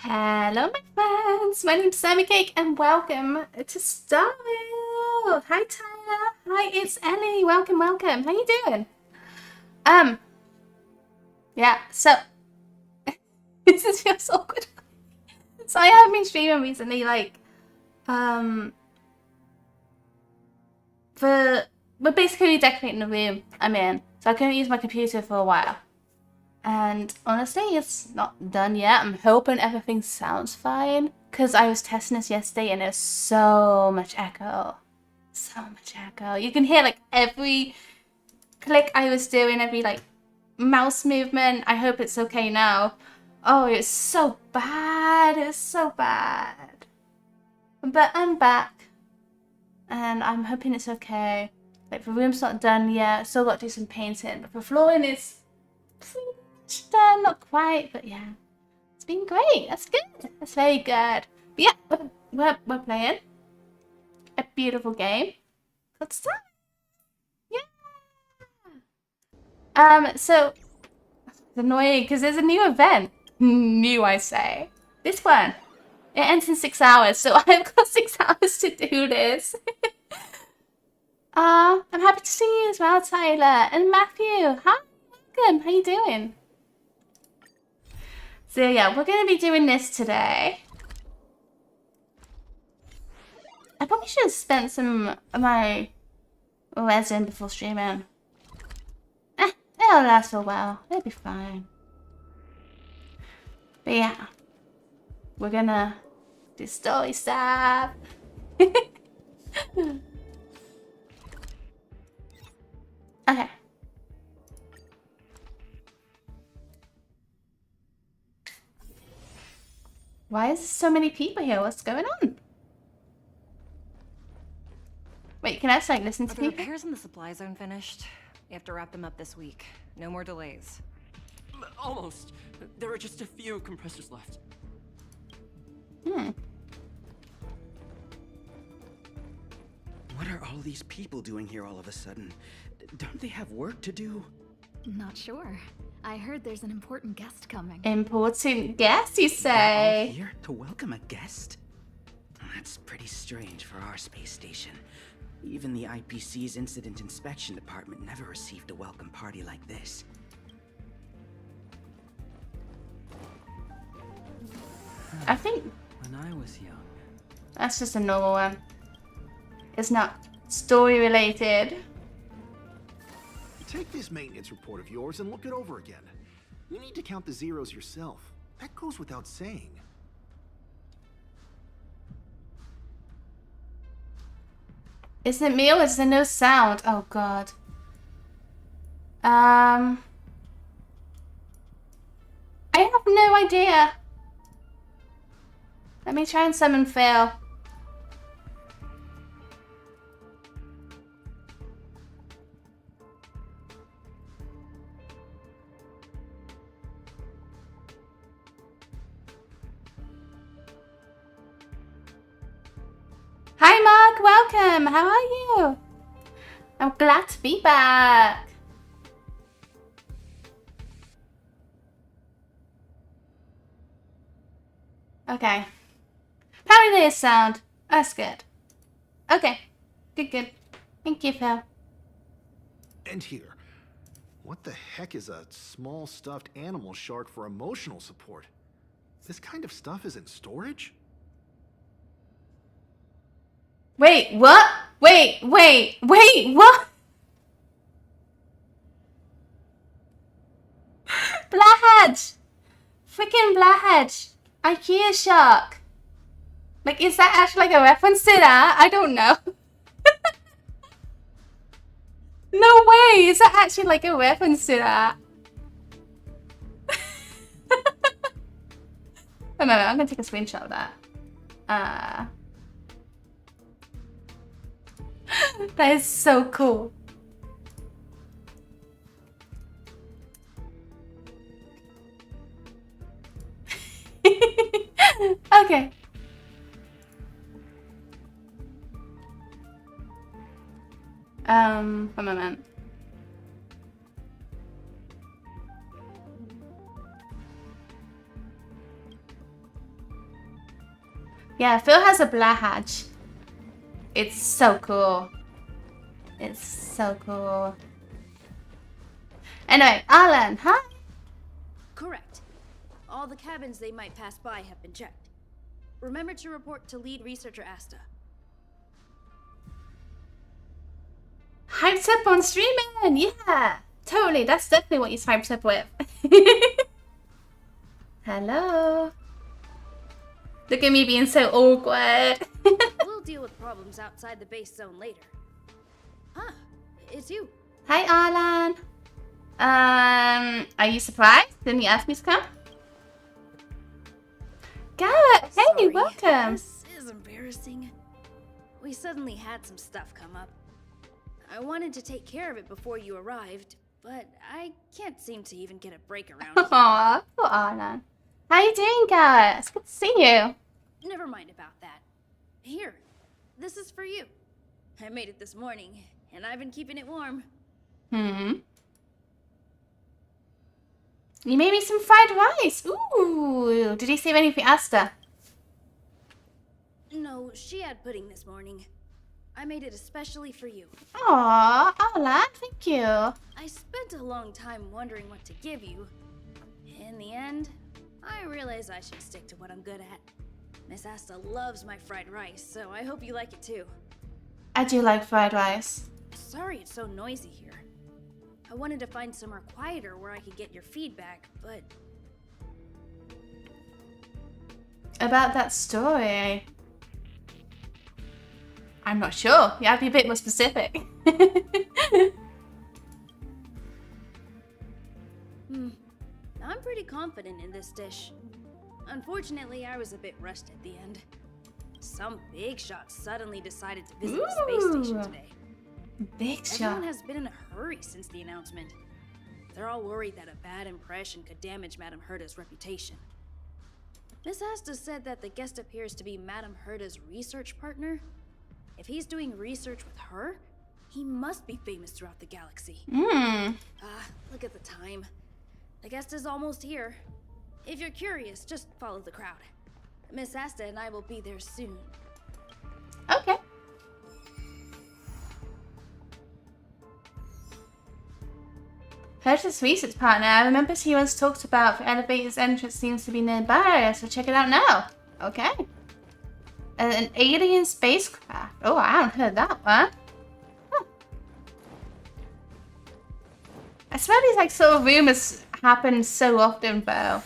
Hello, my friends. My name's SammiCake, and welcome to Starville. Hi, Tyler. Hi, it's Ellie. Welcome, welcome. How you doing? Yeah. So this feels awkward. So I have been streaming recently, like, we're basically decorating the room I'm in, so I couldn't use my computer for a while. And honestly, it's not done yet. I'm hoping everything sounds fine, because I was testing this yesterday and there's so much echo. So much echo. You can hear like every click I was doing, every like mouse movement. I hope it's okay now. Oh, it's so bad. It was so bad. But I'm back. And I'm hoping it's okay. Like, the room's not done yet. Still got to do some painting. But the flooring is done, not quite, but yeah, it's been great. That's good. That's very good. But yeah, we're playing a beautiful game called Samy. Yeah. So it's annoying because there's a new event. New, I say. This one. It ends in 6 hours, so I've got 6 hours to do this. I'm happy to see you as well, Tyler and Matthew. Hi, welcome. How you doing? So yeah, we're going to be doing this today. I probably should have spent some of my resin before streaming. It'll last for a while. It'll be fine. But yeah, we're gonna do story stuff. Okay. Why is there so many people here? What's going on? Wait, can I just like listen to Are the people? repairs in the supply zone finished? You have to wrap them up this week. No more delays. Almost. There are just a few compressors left. What are all these people doing here all of a sudden? Don't they have work to do? Not sure. I heard there's an important guest coming. Important guest, you They're all say? here to welcome a guest? That's pretty strange for our space station. Even the IPC's Incident Inspection Department never received a welcome party like this. I think When I was young. that's just a normal one. It's not story related. Take this maintenance report of yours and look it over again. You need to count the zeros yourself. That goes without saying. Is it me or is there no sound? Oh god. I have no idea. Let me try and summon fail. Hi Mark, welcome. How are you? I'm glad to be back. Okay. Apparently there's sound. That's good. Okay. Good. Thank you, Phil. And here. What the heck is a small stuffed animal shark for emotional support? This kind of stuff is in storage? Wait, what? Wait, what? Blackhead! Freaking Blackhead! IKEA shark! Like, is that actually like a reference to that? I don't know. No way! Is that actually like a reference to that? Wait a moment, I'm gonna take a screenshot of that. That is so cool. Okay. One moment. Yeah, Phil has a black hatch. It's so cool. It's so cool. Anyway, Alan, hi. Correct. All the cabins they might pass by have been checked. Remember to report to lead researcher Asta. Hyped up on streaming, yeah. Totally, that's definitely what he's hyped up with. Hello. Look at me being so awkward. We'll deal with problems outside the base zone later. Huh, it's you. Hi, Alan. Are you surprised? Didn't you ask me to come? Garrett, hey, Sorry, welcome. This is embarrassing. We suddenly had some stuff come up. I wanted to take care of it before you arrived, but I can't seem to even get a break around here. Aw, poor Alan. How you doing, Garrett? It's good to see you. Never mind about that. Here, this is for you. I made it this morning, and I've been keeping it warm. You made me some fried rice. Ooh, did he save any for Asta? No, she had pudding this morning. I made it especially for you. Aw, Alan, thank you. I spent a long time wondering what to give you. In the end, I realized I should stick to what I'm good at. Miss Asta loves my fried rice, so I hope you like it too. I do like fried rice. Sorry it's so noisy here. I wanted to find somewhere quieter where I could get your feedback, but... About that story, I'm not sure. You have to be a bit more specific. I'm pretty confident in this dish. Unfortunately, I was a bit rushed at the end. Some big shot suddenly decided to visit the space station today. Big Everyone shot. has been in a hurry since the announcement. They're all worried that a bad impression could damage Madame Herda's reputation. Miss Asta said that the guest appears to be Madame Herda's research partner. If he's doing research with her, he must be famous throughout the galaxy. Look at the time. The guest is almost here. If you're curious, just follow the crowd. Miss Asta and I will be there soon. Okay. Herta's research partner. I remember he once talked about the elevator's entrance seems to be nearby, so check it out now. Okay. An alien spacecraft. Oh, I haven't heard that one. Huh. I swear these like sort of rumors happen so often, though,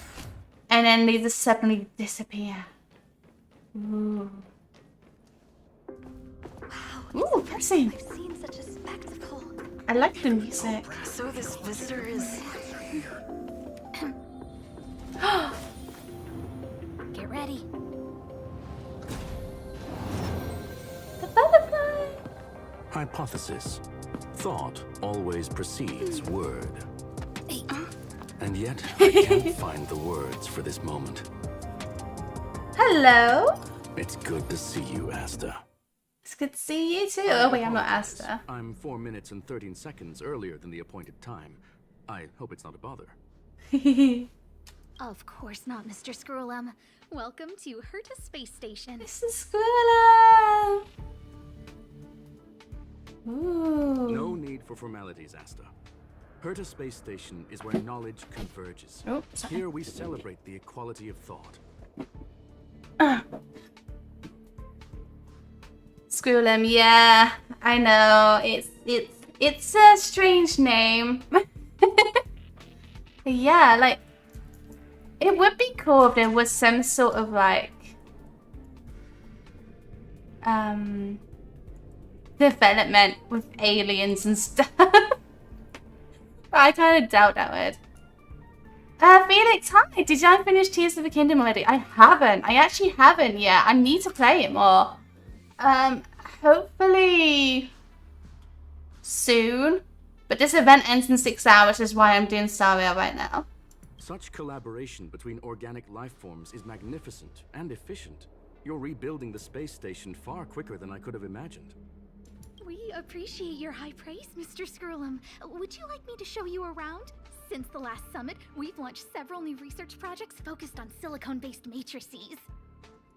and then they just suddenly disappear. Ooh. Wow. Ooh, pressing. I've seen such a spectacle. I like the music. So this visitor is... Get ready. The butterfly. Hypothesis. Thought always precedes word. And yet, I can't find the words for this moment. Hello. It's good to see you, Asta. It's good to see you too. Oh wait, I'm not Asta. I'm 4 minutes and 13 seconds earlier than the appointed time. I hope it's not a bother. Of course not, Mr. Scrollum. Welcome to Herta Space Station. This is Squirrel. Ooh. No need for formalities, Asta. Herta Space Station is where knowledge converges. Oh, sorry. Here we celebrate the equality of thought. Scrollum, yeah, I know. It's a strange name. Yeah, like it would be cool if there was some sort of like development with aliens and stuff. But I kind of doubt that would. Felix, hi. Did you finish Tears of the Kingdom already? I haven't. I actually haven't yet. I need to play it more. Hopefully soon. But this event ends in 6 hours, which is why I'm doing Saria right now. Such collaboration between organic life forms is magnificent and efficient. You're rebuilding the space station far quicker than I could have imagined. We appreciate your high praise, Mr. Scrollum. Would you like me to show you around? Since the last summit, we've launched several new research projects focused on silicone-based matrices.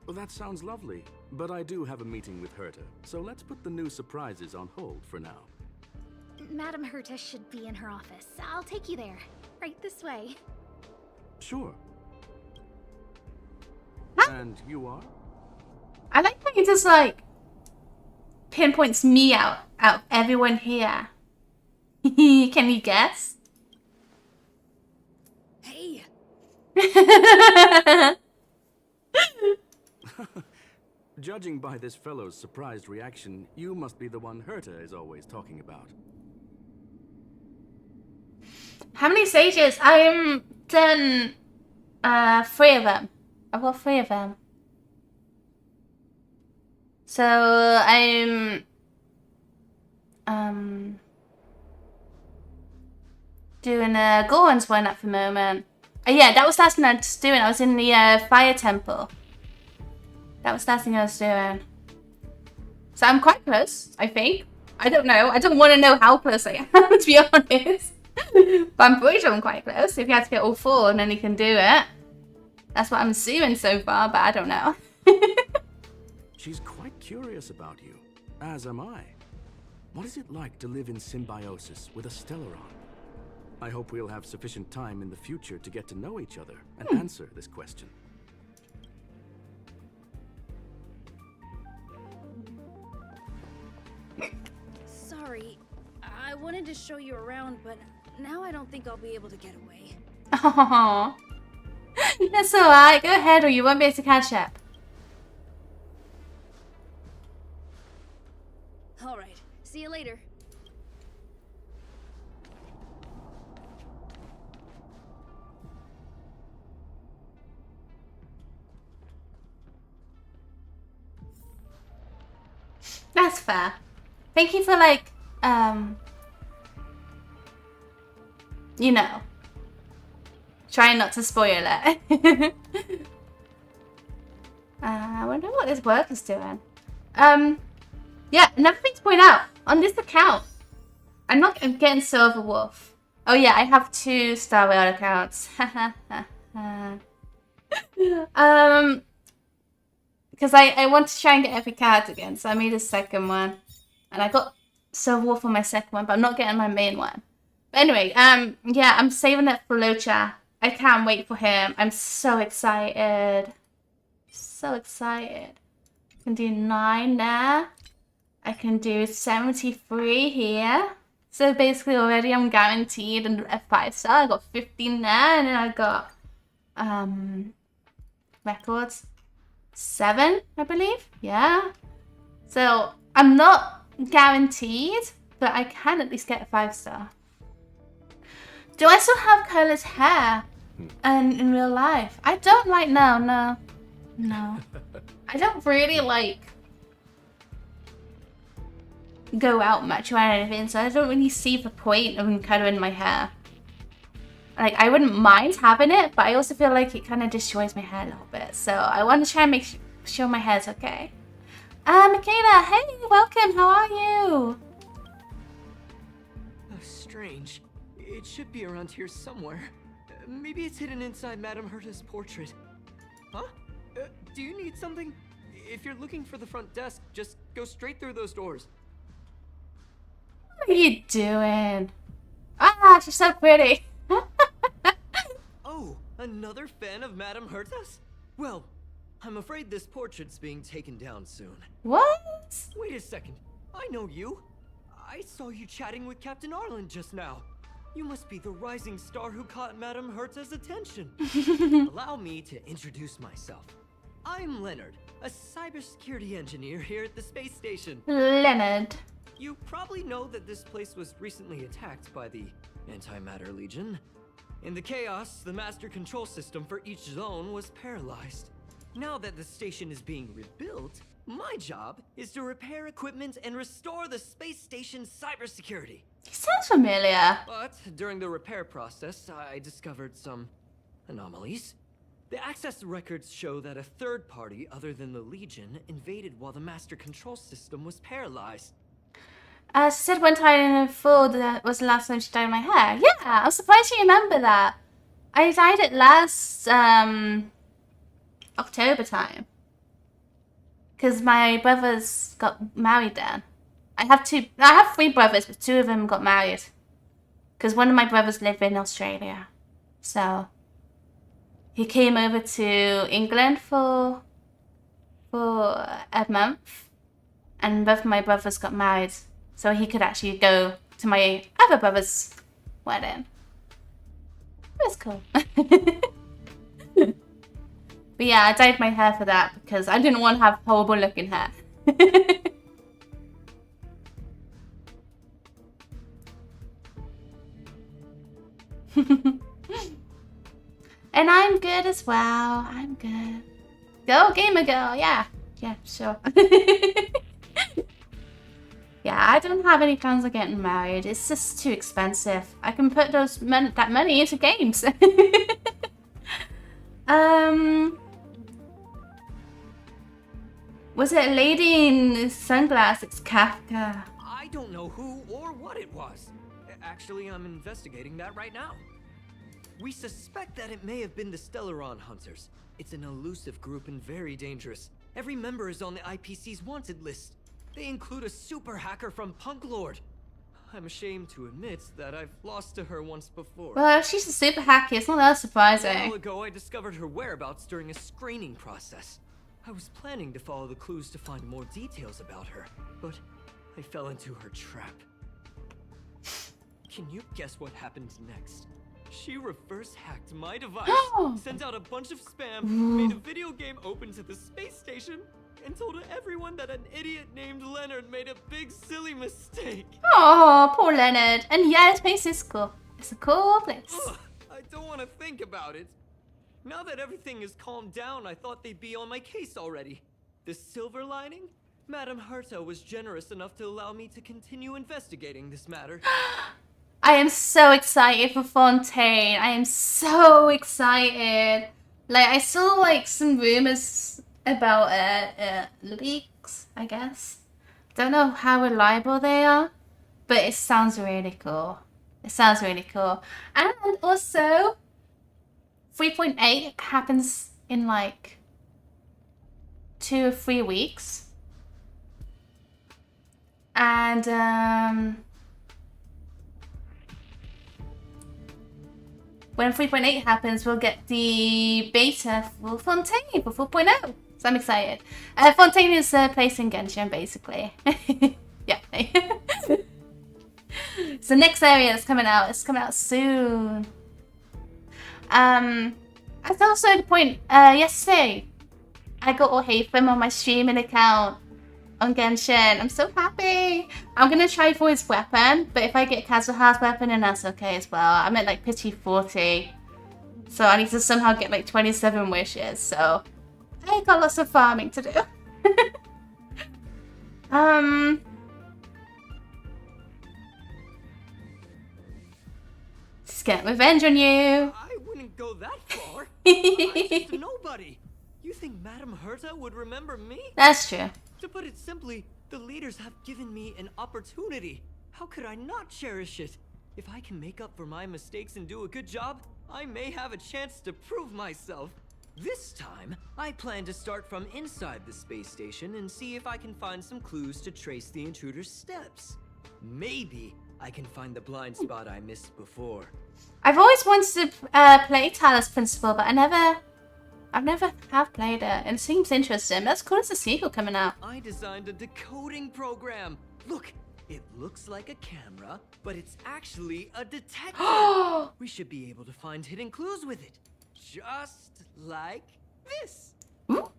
Well, that sounds lovely, but I do have a meeting with Herta, so let's put the new surprises on hold for now. Madam Herta should be in her office. I'll take you there. Right this way. Sure. Huh? And you are? I like how he just like pinpoints me out of everyone here. Can you guess? Hey, Judging by this fellow's surprised reaction, you must be the one Herta is always talking about. How many stages? I'm done 3 of them. I've got 3 of them. So I'm doing a Goron's one at the moment. Yeah, that was the last thing I was doing. I was in the fire temple. That was the last thing I was doing. So I'm quite close, I think. I don't know. I don't want to know how close I am, to be honest. But I'm pretty sure I'm quite close. If you had to get all 4 and then you can do it. That's what I'm assuming so far, but I don't know. She's quite curious about you, as am I. What is it like to live in symbiosis with a Stellaron? I hope we'll have sufficient time in the future to get to know each other and answer this question. sorry. I wanted to show you around, but now I don't think I'll be able to get away. Aww. That's alright. Go ahead or you won't be able to catch up. Alright, see you later. That's fair. Thank you for like, you know, trying not to spoil it. I wonder what this work is doing. Yeah, another thing to point out, on this account, I'm getting Silver Wolf. Oh yeah, I have 2 Star Rail accounts. Because I want to try and get every card again, so I made a second one. And I got Silver Wolf on my second one, but I'm not getting my main one. But anyway, yeah, I'm saving it for Locha. I can't wait for him. I'm so excited. So excited. I can do 9 there. I can do 73 here. So basically already I'm guaranteed a 5-star. I got 15 there, and then I got records 7, I believe. Yeah. So I'm not guaranteed, but I can at least get a 5-star. Do I still have Curly's hair and in real life? I don't like no. I don't really like go out much or anything, so I don't really see the point of colouring my hair. Like, I wouldn't mind having it, but I also feel like it kind of destroys my hair a little bit. So I want to try and make sure my hair's okay. Michaela, hey, welcome. How are you? Oh, strange. It should be around here somewhere. Maybe it's hidden inside Madame Herta's portrait. Huh? Do you need something? If you're looking for the front desk, just go straight through those doors. What are you doing? Ah, she's so pretty. Oh, another fan of Madame Herta's? Well, I'm afraid this portrait's being taken down soon. What? Wait a second. I know you. I saw you chatting with Captain Arlen just now. You must be the rising star who caught Madame Herta's attention. Allow me to introduce myself. I'm Leonard, a cybersecurity engineer here at the space station. Leonard. You probably know that this place was recently attacked by the Antimatter Legion. In the chaos, the master control system for each zone was paralyzed. Now that the station is being rebuilt, my job is to repair equipment and restore the space station's cybersecurity. He sounds familiar. But during the repair process, I discovered some anomalies. The access records show that a third party other than the Legion invaded while the master control system was paralyzed. She said one time in the fall that was the last time she dyed my hair. Yeah, I'm surprised you remember that. I dyed it last October time. because my brothers got married there. I have 3 brothers, but 2 of them got married. Because one of my brothers lived in Australia. So he came over to England for a month. And both of my brothers got married. So he could actually go to my other brother's wedding. It was cool. But yeah, I dyed my hair for that because I didn't want to have horrible looking hair. And I'm good as well. I'm good. Go, gamer girl. Yeah. Yeah, sure. Yeah, I don't have any plans of getting married. It's just too expensive. I can put that money into games. Was it a lady in sunglasses? Kafka. I don't know who or what it was. Actually, I'm investigating that right now. We suspect that it may have been the Stellaron Hunters. It's an elusive group and very dangerous. Every member is on the IPC's wanted list. They include a super hacker from Punk Lord. I'm ashamed to admit that I've lost to her once before. Well, if she's a super hacker, it's not that A surprising. while ago, I discovered her whereabouts during a screening process. I was planning to follow the clues to find more details about her, but I fell into her trap. Can you guess what happened next? She reverse hacked my device, sent out a bunch of spam, made a video game open to the space station, and told everyone that an idiot named Leonard made a big silly mistake. Oh, poor Leonard. And yeah, this place is cool. It's a cool place. Ugh, I don't want to think about it. Now that everything is calmed down, I thought they'd be on my case already. The silver lining? Madame Herta was generous enough to allow me to continue investigating this matter. I am so excited for Fontaine. I am so excited. Like, I saw like some rumors about leaks, I guess. Don't know how reliable they are, but it sounds really cool. It sounds really cool. And also, 3.8 happens in like 2 or 3 weeks. And when 3.8 happens, we'll get the beta for Fontaine for 4.0. So I'm excited. Fontaine is a place in Genshin, basically. Yeah. It's the next area that's coming out. It's coming out soon. That's also the point. Yesterday, I got all Haytham on my streaming account on Genshin. I'm so happy. I'm gonna try for his weapon, but if I get Kazuha's weapon, then that's okay as well. I'm at like pity 40, so I need to somehow get like 27 wishes. So I got lots of farming to do. Just get revenge on you. I wouldn't go that far. I'm just a nobody. You think Madame Herta would remember me? That's true. To put it simply, the leaders have given me an opportunity. How could I not cherish it? If I can make up for my mistakes and do a good job, I may have a chance to prove myself. This time, I plan to start from inside the space station and see if I can find some clues to trace the intruder's steps. Maybe I can find the blind spot I missed before. I've always wanted to play Talos Principle, but I've never have played it. And it seems interesting. That's cool. It's a sequel coming out. I designed a decoding program. Look, it looks like a camera, but it's actually a detector. We should be able to find hidden clues with it. Just like this. Ooh.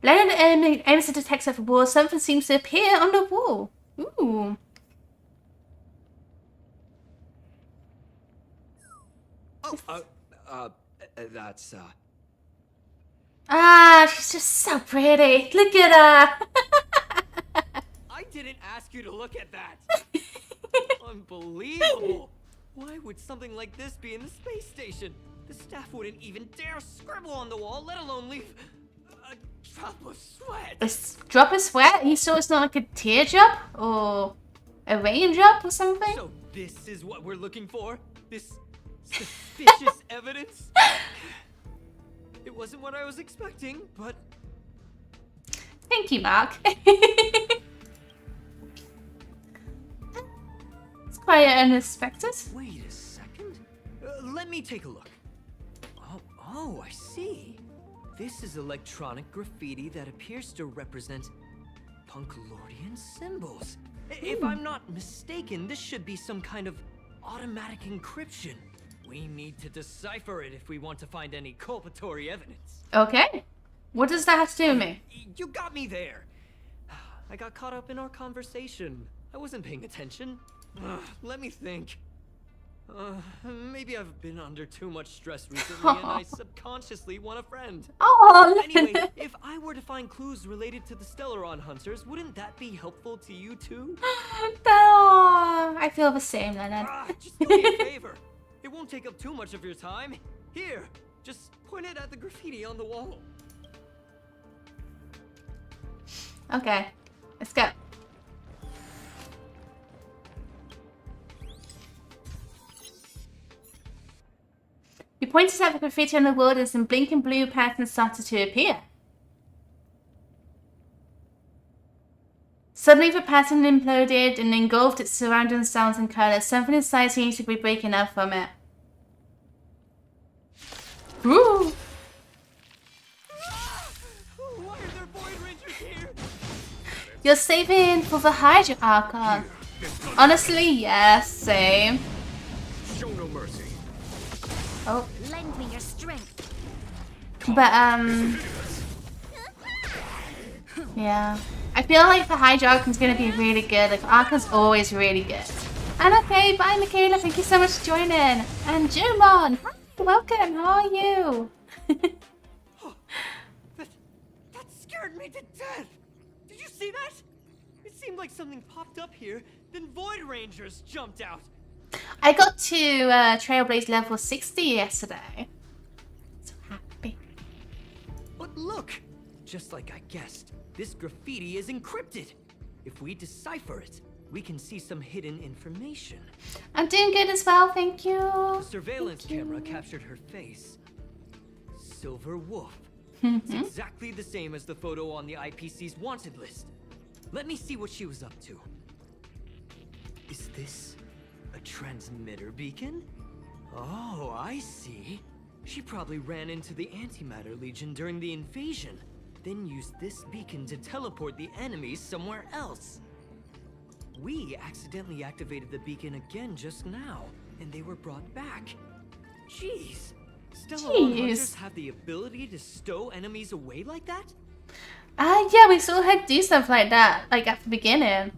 Leonard aims to detect for walls. Something seems to appear on the wall. Ooh. That's Ah, she's just so pretty. Look at her. I didn't ask you to look at that. Unbelievable. Why would something like this be in the space station? The staff wouldn't even dare scribble on the wall, let alone leave a drop of sweat. A drop of sweat? You saw it's not like a teardrop or a raindrop or something? So this is what we're looking for? This suspicious evidence? It wasn't what I was expecting, but Thank you, Mark. It's quite unexpected. Wait a second. Let me take a look. Oh, I see. This is electronic graffiti that appears to represent Punklordian symbols. If I'm not mistaken, this should be some kind of automatic encryption. We need to decipher it if we want to find any culpatory evidence. Okay. What does that have to do with me? You got me there. I got caught up in our conversation. I wasn't paying attention. Let me think. Maybe I've been under too much stress recently and I subconsciously want a friend. Oh, Anyway, if I were to find clues related to the Stellaron hunters, wouldn't that be helpful to you too? Oh, I feel the same, Leonard. Just do me a favor. It won't take up too much of your time. Here, just point it at the graffiti on the wall. Okay, let's go. You pointed at the graffiti on the wall and some blinking blue patterns started to appear. Suddenly the pattern imploded and engulfed its surrounding sounds and colors. Something inside seemed to be breaking up from it. Woo! Why are there Void Rangers here? You're saving for the Hydra Archon. Honestly, yes, same. Show no mercy. Oh, Lend me your strength. but yeah. I feel like the Hydra Archon's gonna be really good. Like, Archon's always really good. And okay, bye Michaela, thank you so much for joining. And Jumon, hi, welcome, how are you? That scared me to death. Did you see that? It seemed like something popped up here, then Void Rangers jumped out. I got to Trailblaze level 60 yesterday. So happy. But look, just like I guessed, this graffiti is encrypted. If we decipher it, we can see some hidden information. I'm doing good as well, thank you. The surveillance camera captured her face. Silver Wolf. It's exactly the same as the photo on the IPC's wanted list. Let me see what she was up to. Is this a transmitter beacon? Oh, I see. She probably ran into the Antimatter Legion during the invasion, then used this beacon to teleport the enemies somewhere else. We accidentally activated the beacon again just now, and they were brought back. Jeez. Stellaron hunters have the ability to stow enemies away like that? Yeah, we saw her do stuff like that, like at the beginning.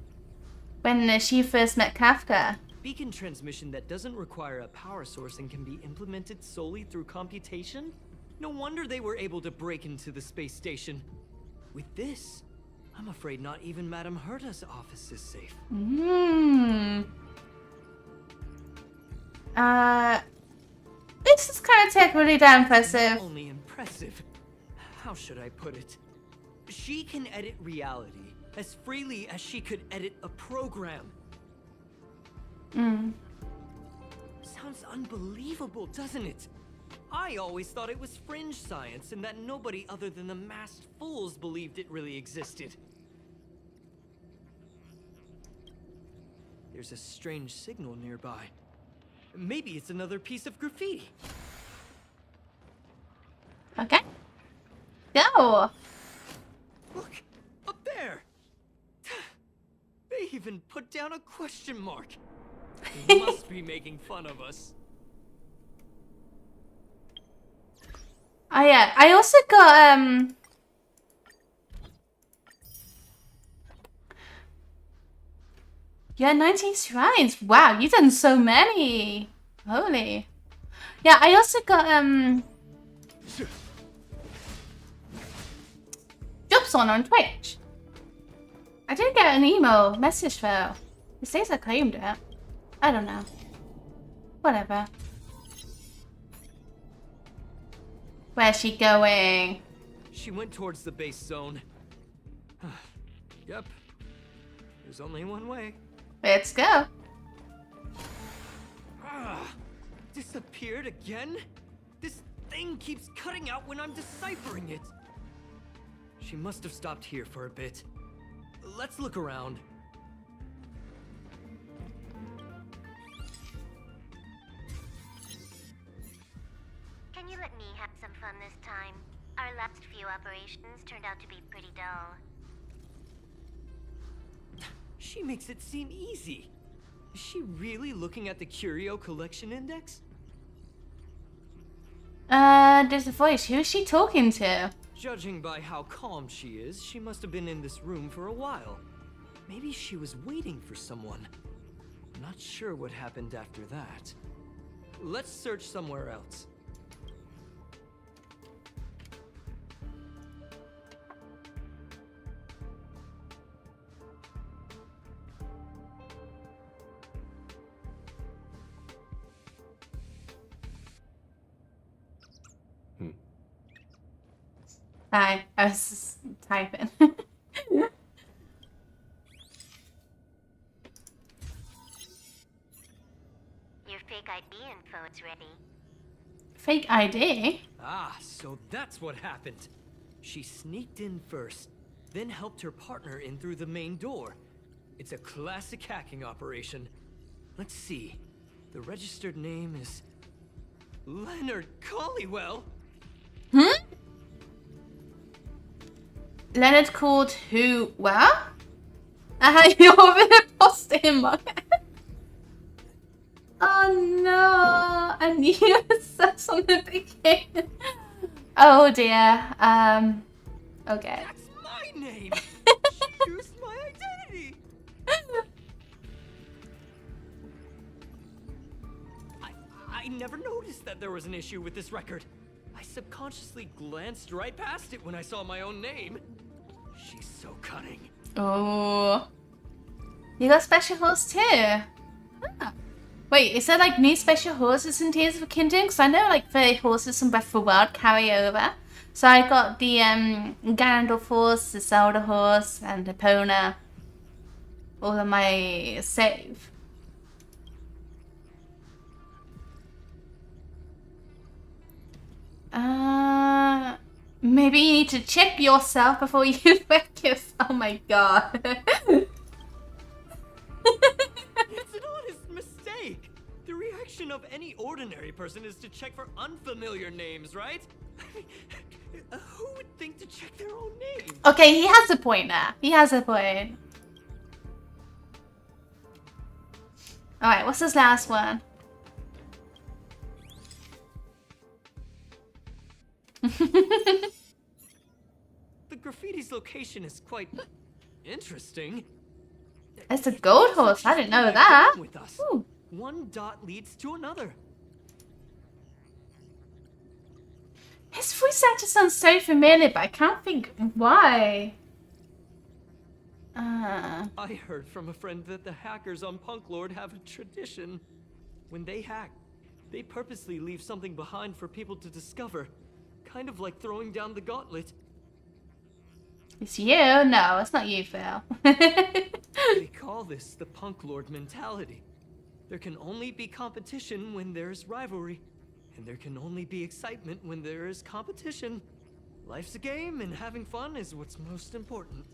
When she first met Kafka. Beacon transmission that doesn't require a power source and can be implemented solely through computation? No wonder they were able to break into the space station. With this, I'm afraid not even Madame Herta's office is safe. This is kind of technically damn impressive. Only impressive. How should I put it? She can edit reality as freely as she could edit a program. Sounds unbelievable, doesn't it? I always thought it was fringe science and that nobody other than the masked fools believed it really existed. There's a strange signal nearby. Maybe it's another piece of graffiti. Okay. Go! Look, up there! They even put down a question mark. They must be making fun of us. Oh yeah, I also got yeah, 19 shrines. Wow, you've done so many. Holy. Yeah, I also got jobs on Twitch. I did get an email message though. It says I claimed it. I don't know. Whatever. Where's she going? She went towards the base zone. Yep. There's only one way. Let's go. Disappeared again? This thing keeps cutting out when I'm deciphering it. She must have stopped here for a bit. Let's look around. Can you let me have some fun this time? Our last few operations turned out to be pretty dull. She makes it seem easy. Is she really looking at the Curio Collection Index? There's a voice. Who is she talking to? Judging by how calm she is, she must have been in this room for a while. Maybe she was waiting for someone. Not sure what happened after that. Let's search somewhere else. Hi, I was just typing. Your fake ID info is ready. Fake ID? Ah, so that's what happened. She sneaked in first, then helped her partner in through the main door. It's a classic hacking operation. Let's see. The registered name is Leonard Collywell. Hmm? Leonard called who? Where? You're gonna post him. Oh no! I knew it says on the beginning. Oh dear. Okay. That's my name. She used my identity. I never noticed that there was an issue with this record. I subconsciously glanced right past it when I saw my own name. She's so cunning. Oh. You got special horse too. Ah. Wait, is there like new special horses in Tears of the Kingdom? Because I know like the horses from Breath of the Wild carry over. So I got the Ganondorf horse, the Zelda horse, and the Epona. All of my save. Maybe you need to check yourself before you wreck yourself. Oh my god. It's an honest mistake. The reaction of any ordinary person is to check for unfamiliar names, right? Who would think to check their own name? Okay, he has a point there. He has a point. Alright, what's this last one? The graffiti's location is quite interesting. It's a gold horse. I didn't know that. With us. Ooh. One dot leads to another. His voice actor sounds so familiar, but I can't think why. I heard from a friend that the hackers on Punk Lord have a tradition. When they hack, they purposely leave something behind for people to discover. Kind of like throwing down the gauntlet. It's you? No, it's not you, Phil. They call this the Punk Lord mentality. There can only be competition when there's rivalry. And there can only be excitement when there is competition. Life's a game, and having fun is what's most important.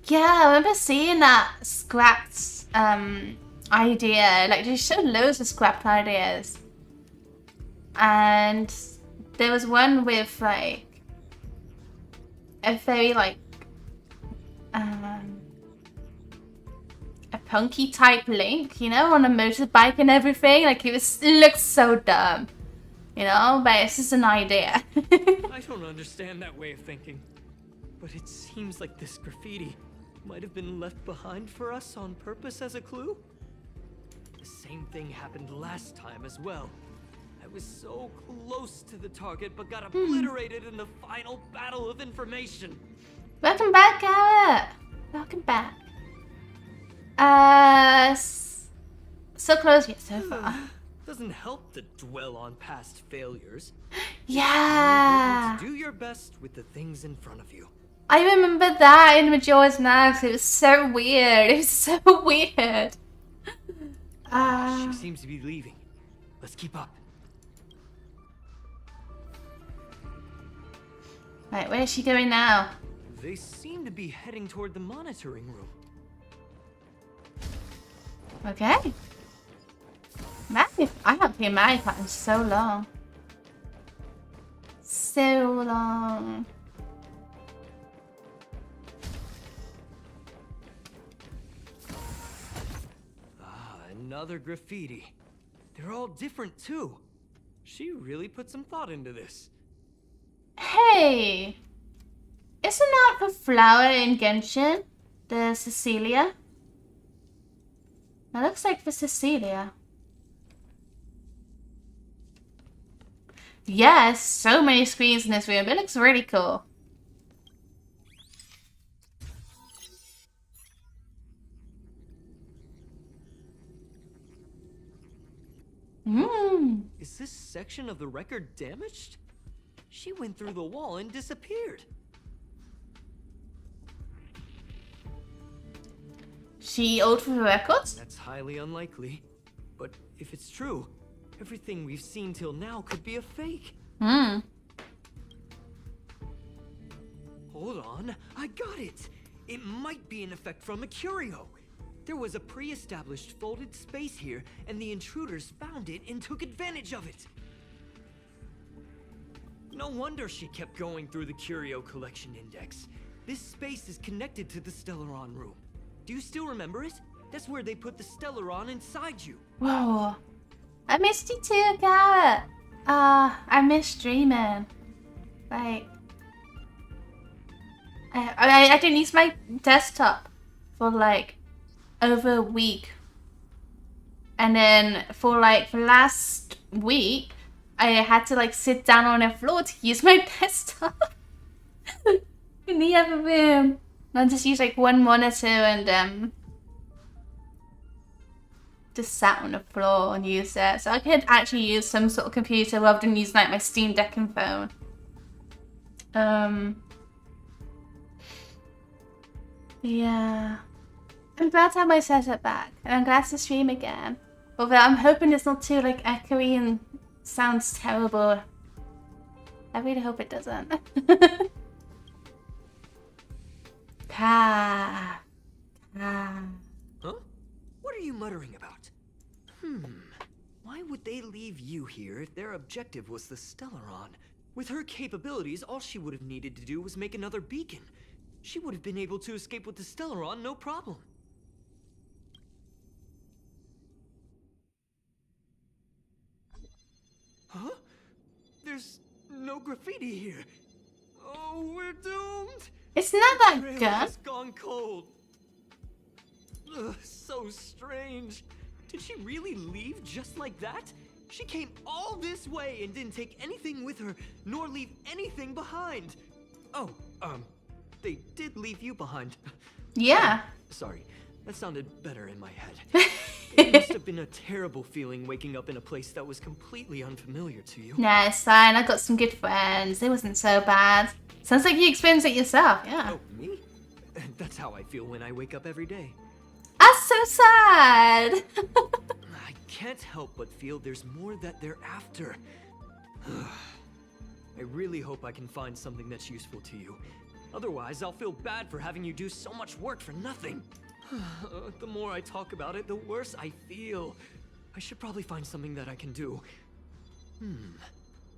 Yeah, I remember seeing that scrapped idea. Like, they showed loads of scrapped ideas. And there was one with, like, a very, like, a punky type Link, you know, on a motorbike and everything. Like, it looked so dumb, you know, but it's just an idea. I don't understand that way of thinking. But it seems like this graffiti might have been left behind for us on purpose as a clue. The same thing happened last time as well. I was so close to the target, but got obliterated in the final battle of information. Welcome back, Garrett. Welcome back. So close yet so far. Doesn't help to dwell on past failures. Yeah. Do your best with the things in front of you. I remember that in Majora's Mask. It was so weird. It was so weird. She seems to be leaving. Let's keep up. Right, where's she going now? They seem to be heading toward the monitoring room. Okay. I haven't played Mario Kart in so long. So long. Ah, another graffiti. They're all different too. She really put some thought into this. Hey! Isn't that the flower in Genshin? The Cecilia? That looks like the Cecilia. Yes, so many screens in this room. It looks really cool. Is this section of the record damaged? She went through the wall and disappeared. She old for the records? That's highly unlikely. But if it's true, everything we've seen till now could be a fake. Hold on, I got it. It might be an effect from a curio. There was a pre-established folded space here, and the intruders found it and took advantage of it. No wonder she kept going through the curio collection index. This space is connected to the Stellaron room. Do you still remember it? That's where they put the Stellaron inside you. Whoa. I missed you too, Garrett. I miss streaming. Like, I didn't use my desktop for like over a week. And then for like the last week, I had to like sit down on the floor to use my desktop in the other room. And I just use like one monitor and just sat on the floor and used it. So I could actually use some sort of computer rather than using like my Steam Deck and phone. Yeah. I'm glad to have my setup back, and I'm glad to stream again. Although I'm hoping it's not too like echoey and sounds terrible. I really hope it doesn't. Huh? What are you muttering about? Why would they leave you here if their objective was the Stellaron? With her capabilities, all she would have needed to do was make another beacon. She would have been able to escape with the Stellaron, no problem. Huh? There's no graffiti here. Oh, we're doomed. It's not that Trail good. has gone cold. Ugh, so strange. Did she really leave just like that? She came all this way and didn't take anything with her, nor leave anything behind. Oh, they did leave you behind. Yeah. Sorry, that sounded better in my head. It must have been a terrible feeling waking up in a place that was completely unfamiliar to you. Nah, it's fine. I got some good friends. It wasn't so bad. Sounds like you experienced it yourself. Yeah. Oh, me? That's how I feel when I wake up every day. That's so sad. I can't help but feel there's more that they're after. I really hope I can find something that's useful to you. Otherwise, I'll feel bad for having you do so much work for nothing. The more I talk about it, the worse I feel. I should probably find something that I can do.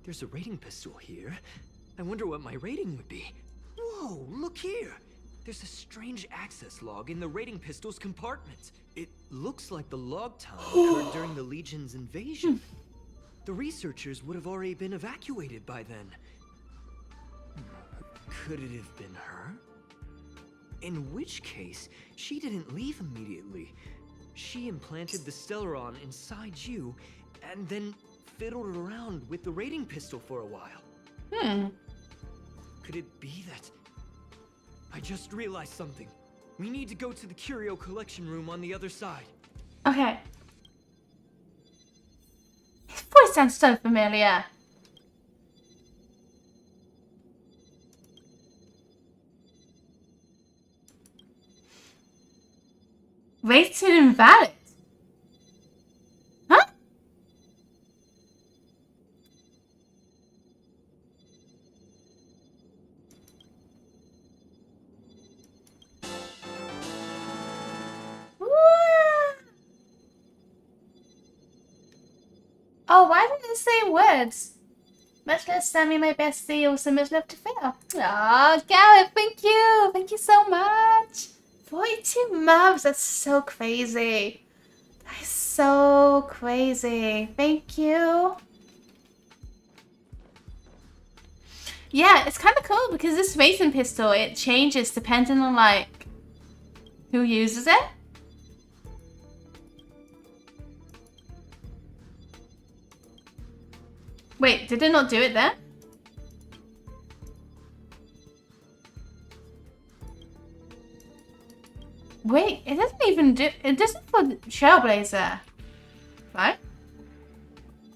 There's a rating pistol here. I wonder what my rating would be. Whoa, look here! There's a strange access log in the rating pistol's compartment. It looks like the log time occurred during the Legion's invasion. The researchers would have already been evacuated by then. Could it have been her? In which case, she didn't leave immediately. She implanted the Stellaron inside you, and then fiddled around with the rating pistol for a while. Could it be that... I just realized something. We need to go to the curio collection room on the other side. Okay. His voice sounds so familiar. Rated invalid. Huh? Oh, why didn't it say words? Much love, Sammy, my bestie. Also, much love to Phil. Aw, Gareth, thank you. Thank you so much. 42 months. That's so crazy. That is so crazy. Thank you. Yeah, it's kind of cool because this racing pistol, it changes depending on, like, who uses it. Wait, did it not do it there? Wait, it doesn't even do... It doesn't for Trailblazer. Right?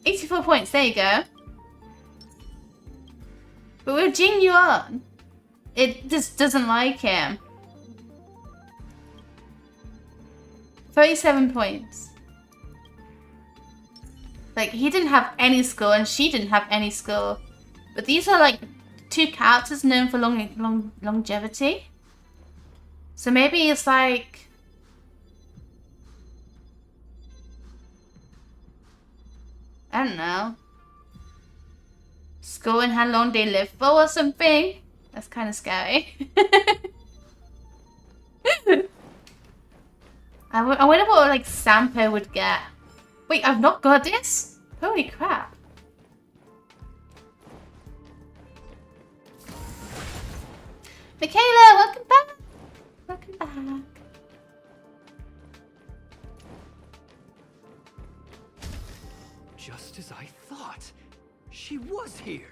84 points, there you go. But with Jing Yuan, it just doesn't like him. 37 points. Like, he didn't have any skill and she didn't have any skill. But these are like two characters known for longevity. So maybe it's like... I don't know. Skill and how long they live for or something. That's kind of scary. I wonder what like Sampo would get. Wait, I've not got this? Holy crap. Michaela, welcome back. Welcome back. Just as I thought. She was here.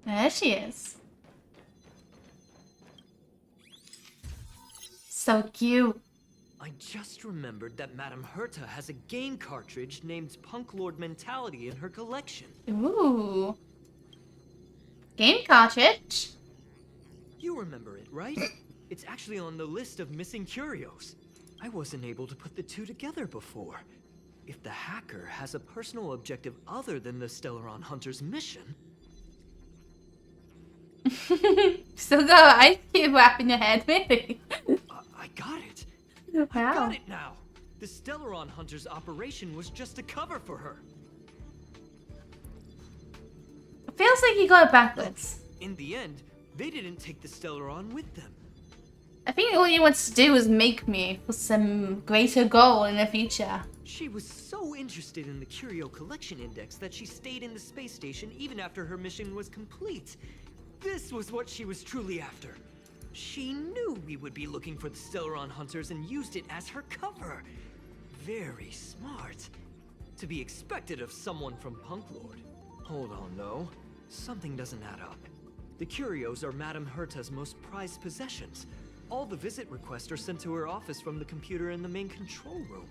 There she is. So cute. I just remembered that Madame Herta has a game cartridge named Punk Lord Mentality in her collection. Ooh. Game cartridge? You remember it, right? It's actually on the list of missing curios. I wasn't able to put the two together before. If the hacker has a personal objective other than the Stellaron Hunter's mission... Still got ice cube wrapping your head, really? I got it. Wow. I got it now. The Stellaron Hunter's operation was just a cover for her. It feels like you got it backwards. In the end, they didn't take the Stellaron with them. I think all he wants to do is make me for some greater goal in the future. She was so interested in the Curio Collection Index that she stayed in the space station even after her mission was complete. This was what she was truly after. She knew we would be looking for the Stellaron Hunters and used it as her cover. Very smart. To be expected of someone from Punk Lord. Hold on, though. Something doesn't add up. The curios are Madame Herta's most prized possessions. All the visit requests are sent to her office from the computer in the main control room.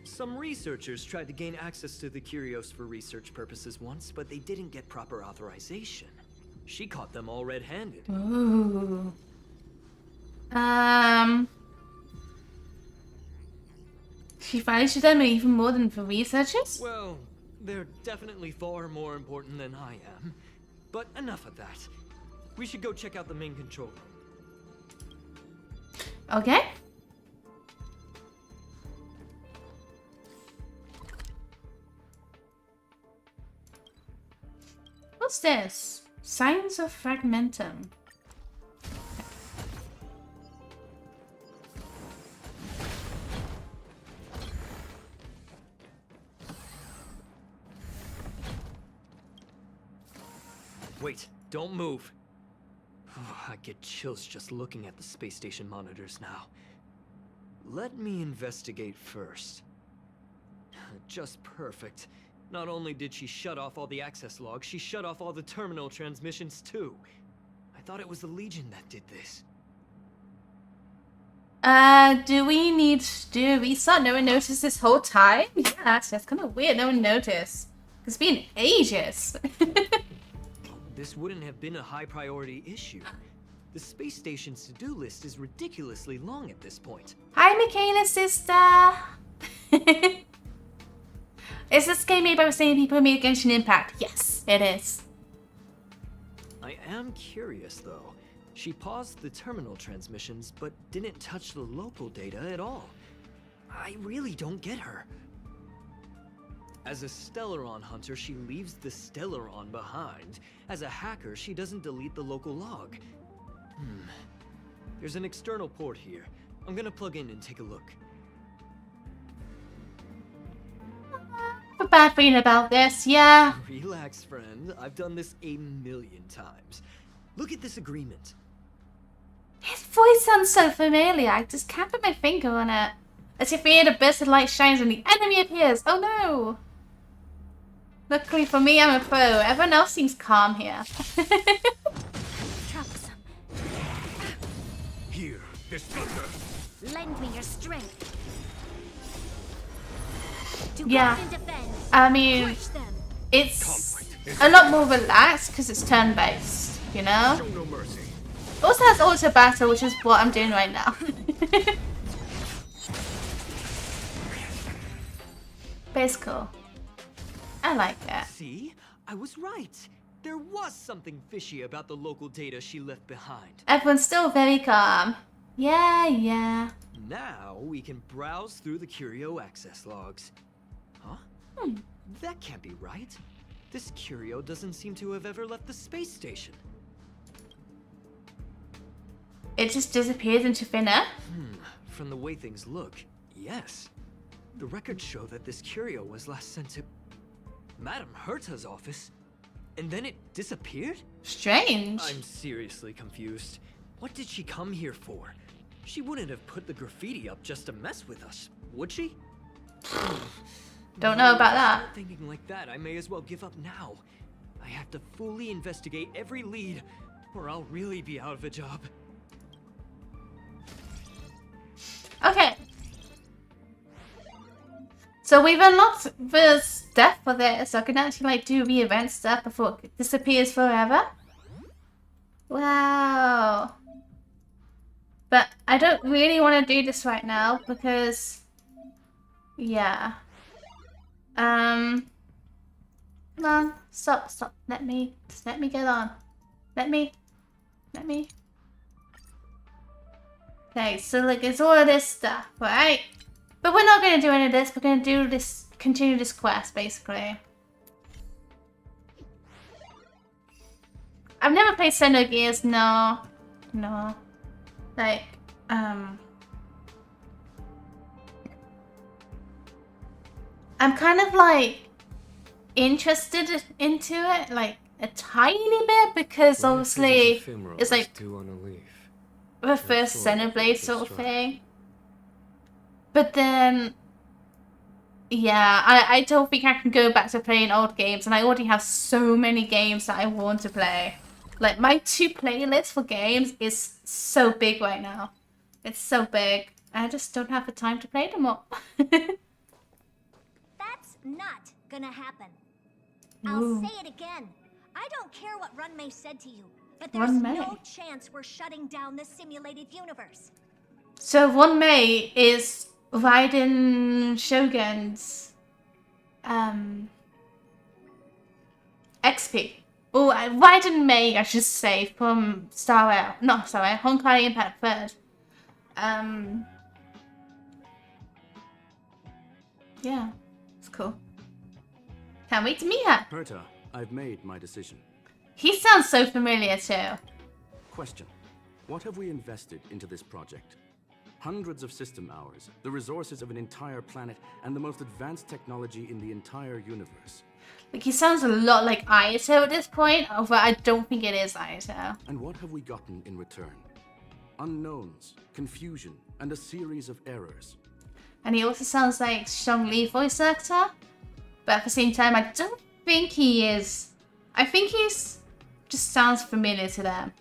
Some researchers tried to gain access to the curios for research purposes once, but they didn't get proper authorization. She caught them all red-handed. Ooh. She finally should have even more than for researchers? Well, they're definitely far more important than I am. But enough of that. We should go check out the main control room. Okay. What's this? Signs of fragmentum. Wait, don't move. I get chills just looking at the space station monitors now. Let me investigate first. Just perfect. Not only did she shut off all the access logs, she shut off all the terminal transmissions too. I thought it was the Legion that did this. Do we need to do a restart? No one noticed this whole time? Yeah, that's kind of weird. No one noticed. It's been ages. This wouldn't have been a high priority issue. The space station's to-do list is ridiculously long at this point. Hi, Michaela, sister. Is this game made by the same people who made Genshin Impact? Yes, it is. I am curious, though. She paused the terminal transmissions, but didn't touch the local data at all. I really don't get her. As a Stellaron hunter, she leaves the Stellaron behind. As a hacker, she doesn't delete the local log. There's an external port here. I'm gonna plug in and take a look. A bad feeling about this, yeah. Relax, friend. I've done this a million times. Look at this agreement. His voice sounds so familiar. I just can't put my finger on it. As if we hear the burst of light shines and the enemy appears. Oh no! Luckily for me, I'm a pro. Everyone else seems calm here. Troublesome. Here, this thunder. Lend me your strength. To Yeah. guard and defend. I mean, Crush them. it's a lot more relaxed because it's turn-based, you know? Show no mercy. It also has auto battle, which is what I'm doing right now. But it's cool. I like it. See? I was right. There was something fishy about the local data she left behind. Everyone's still very calm. Yeah. Now we can browse through the Curio access logs. Huh? That can't be right. This Curio doesn't seem to have ever left the space station. It just disappears into thin air. From the way things look, yes. The records show that this Curio was last sent to Madame Herta's office, and then it disappeared? Strange. I'm seriously confused. What did she come here for? She wouldn't have put the graffiti up just to mess with us, would she? Don't know about If I that. start thinking like that, I may as well give up now. I have to fully investigate every lead, or I'll really be out of a job. Okay. So we've unlocked the stuff for this, so I can actually like do the event stuff before it disappears forever. Wow. But I don't really want to do this right now because, yeah. Come on, stop. Let me get on. Let me. Okay, so like it's all of this stuff, right? But we're not gonna do any of this. We're gonna do this, continue this quest, basically. I've never played Xenogears, no. Like, I'm kind of like interested into it, like a tiny bit, because obviously it's like the first Xenoblade sort of thing. But then, yeah, I don't think I can go back to playing old games, and I already have so many games that I want to play. Like, my 2 playlists for games is so big right now. It's so big. I just don't have the time to play them all. That's not gonna happen. Ooh. I'll say it again. I don't care what Runmei said to you, but there's Runmei? no chance we're shutting down the simulated universe. So, Runmei is Raiden Shogun's XP. Oh, Raiden Mei, I should say, from Honkai Impact 3rd. Yeah, it's cool. Can't wait to meet her. Herta, I've made my decision. He sounds so familiar too. Question. What have we invested into this project? Hundreds of system hours, the resources of an entire planet, and the most advanced technology in the entire universe. Like, he sounds a lot like Ayato at this point, although I don't think it is Ayato. And what have we gotten in return? Unknowns, confusion, and a series of errors. And he also sounds like Xiong Li voice actor. But at the same time, I don't think he is. I think he's just sounds familiar to them.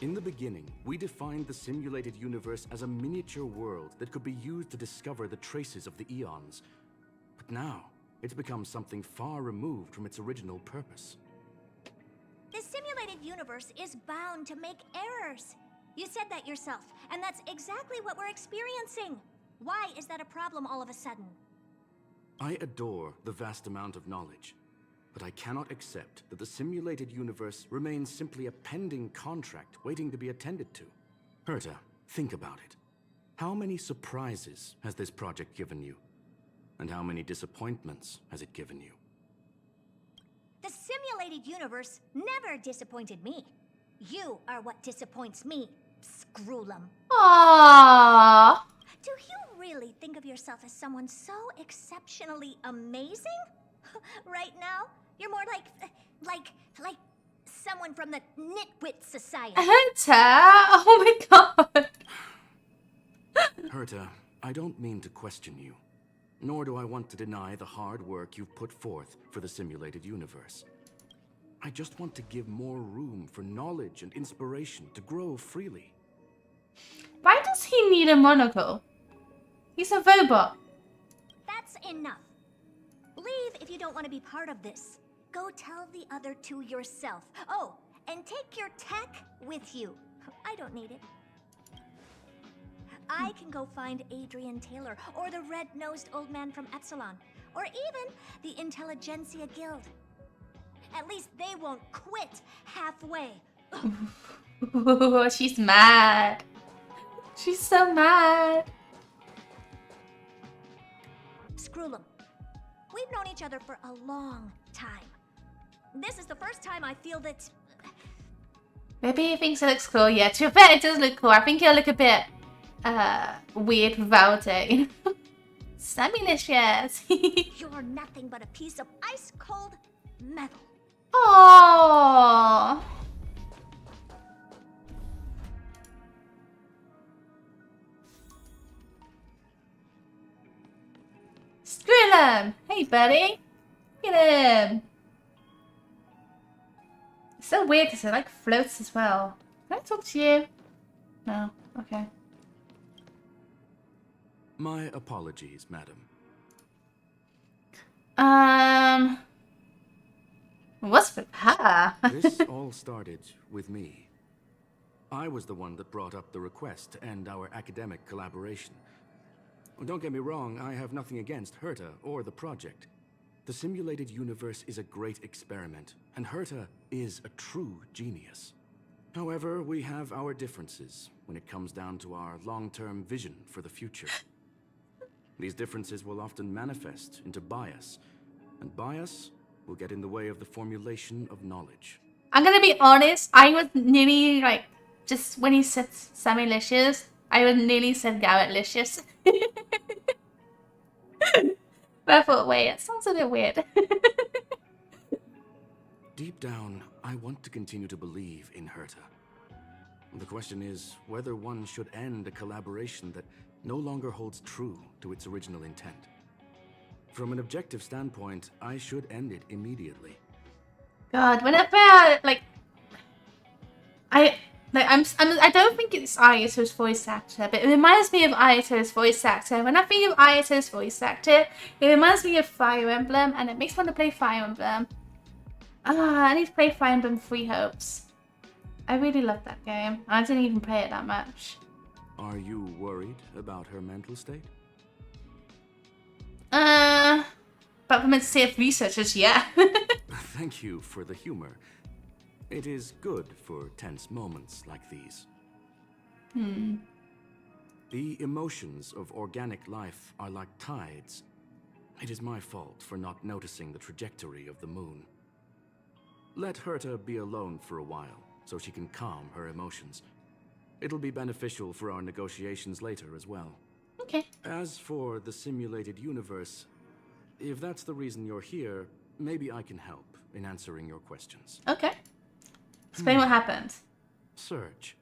In the beginning, we defined the simulated universe as a miniature world that could be used to discover the traces of the eons. But now, it's become something far removed from its original purpose. The simulated universe is bound to make errors. You said that yourself, and that's exactly what we're experiencing. Why is that a problem all of a sudden? I adore the vast amount of knowledge, but I cannot accept that the simulated universe remains simply a pending contract waiting to be attended to. Herta, think about it. How many surprises has this project given you? And how many disappointments has it given you? The simulated universe never disappointed me. You are what disappoints me, Scroolum. Aww. Do you really think of yourself as someone so exceptionally amazing? Right now, you're more like someone from the Nitwit Society. Herta? Oh my god. Herta, I don't mean to question you, nor do I want to deny the hard work you've put forth for the simulated universe. I just want to give more room for knowledge and inspiration to grow freely. Why does he need a monocle? He's a robot. That's enough. Leave if you don't want to be part of this. Go tell the other two yourself. Oh, and take your tech with you. I don't need it. I can go find Adrian Taylor, or the red-nosed old man from Epsilon, or even the Intelligentsia Guild. At least they won't quit halfway. Ooh, she's mad. She's so mad. Scroolum, we've known each other for a long time. This is the first time I feel that... Maybe he thinks it looks cool. Yeah, to be fair, it does look cool. I think it'll look a bit weird without it. Sammylicious. You're nothing but a piece of ice-cold metal. Aww. Scroolum! Hey, buddy. Look at him. It's so weird because it like floats as well. Can I talk to you? No. Okay. My apologies, madam. What's with her? This all started with me. I was the one that brought up the request to end our academic collaboration. Don't get me wrong, I have nothing against Herta or the project. The simulated universe is a great experiment, and Herta is a true genius. However, we have our differences when it comes down to our long-term vision for the future. These differences will often manifest into bias, and bias will get in the way of the formulation of knowledge. I'm gonna be honest, I was nearly like, just when he said Sammylicious, I was nearly said Garrettlicious. But I thought, wait, it sounds a bit weird. Deep down, I want to continue to believe in Herta. The question is whether one should end a collaboration that no longer holds true to its original intent. From an objective standpoint, I should end it immediately. God, whenever I don't think it's Ayato's voice actor, but it reminds me of Ayato's voice actor. When I think of Ayato's voice actor, it reminds me of Fire Emblem, and it makes me want to play Fire Emblem. I need to play Fire Emblem Three Hopes. I really love that game. I didn't even play it that much. Are you worried about her mental state? But from its safe researchers, yeah. Thank you for the humor. It is good for tense moments like these. The emotions of organic life are like tides. It is my fault for not noticing the trajectory of the moon. Let Herta be alone for a while, so she can calm her emotions. It'll be beneficial for our negotiations later as well. Okay. As for the simulated universe, if that's the reason you're here, maybe I can help in answering your questions. Okay. Explain what happened. Search.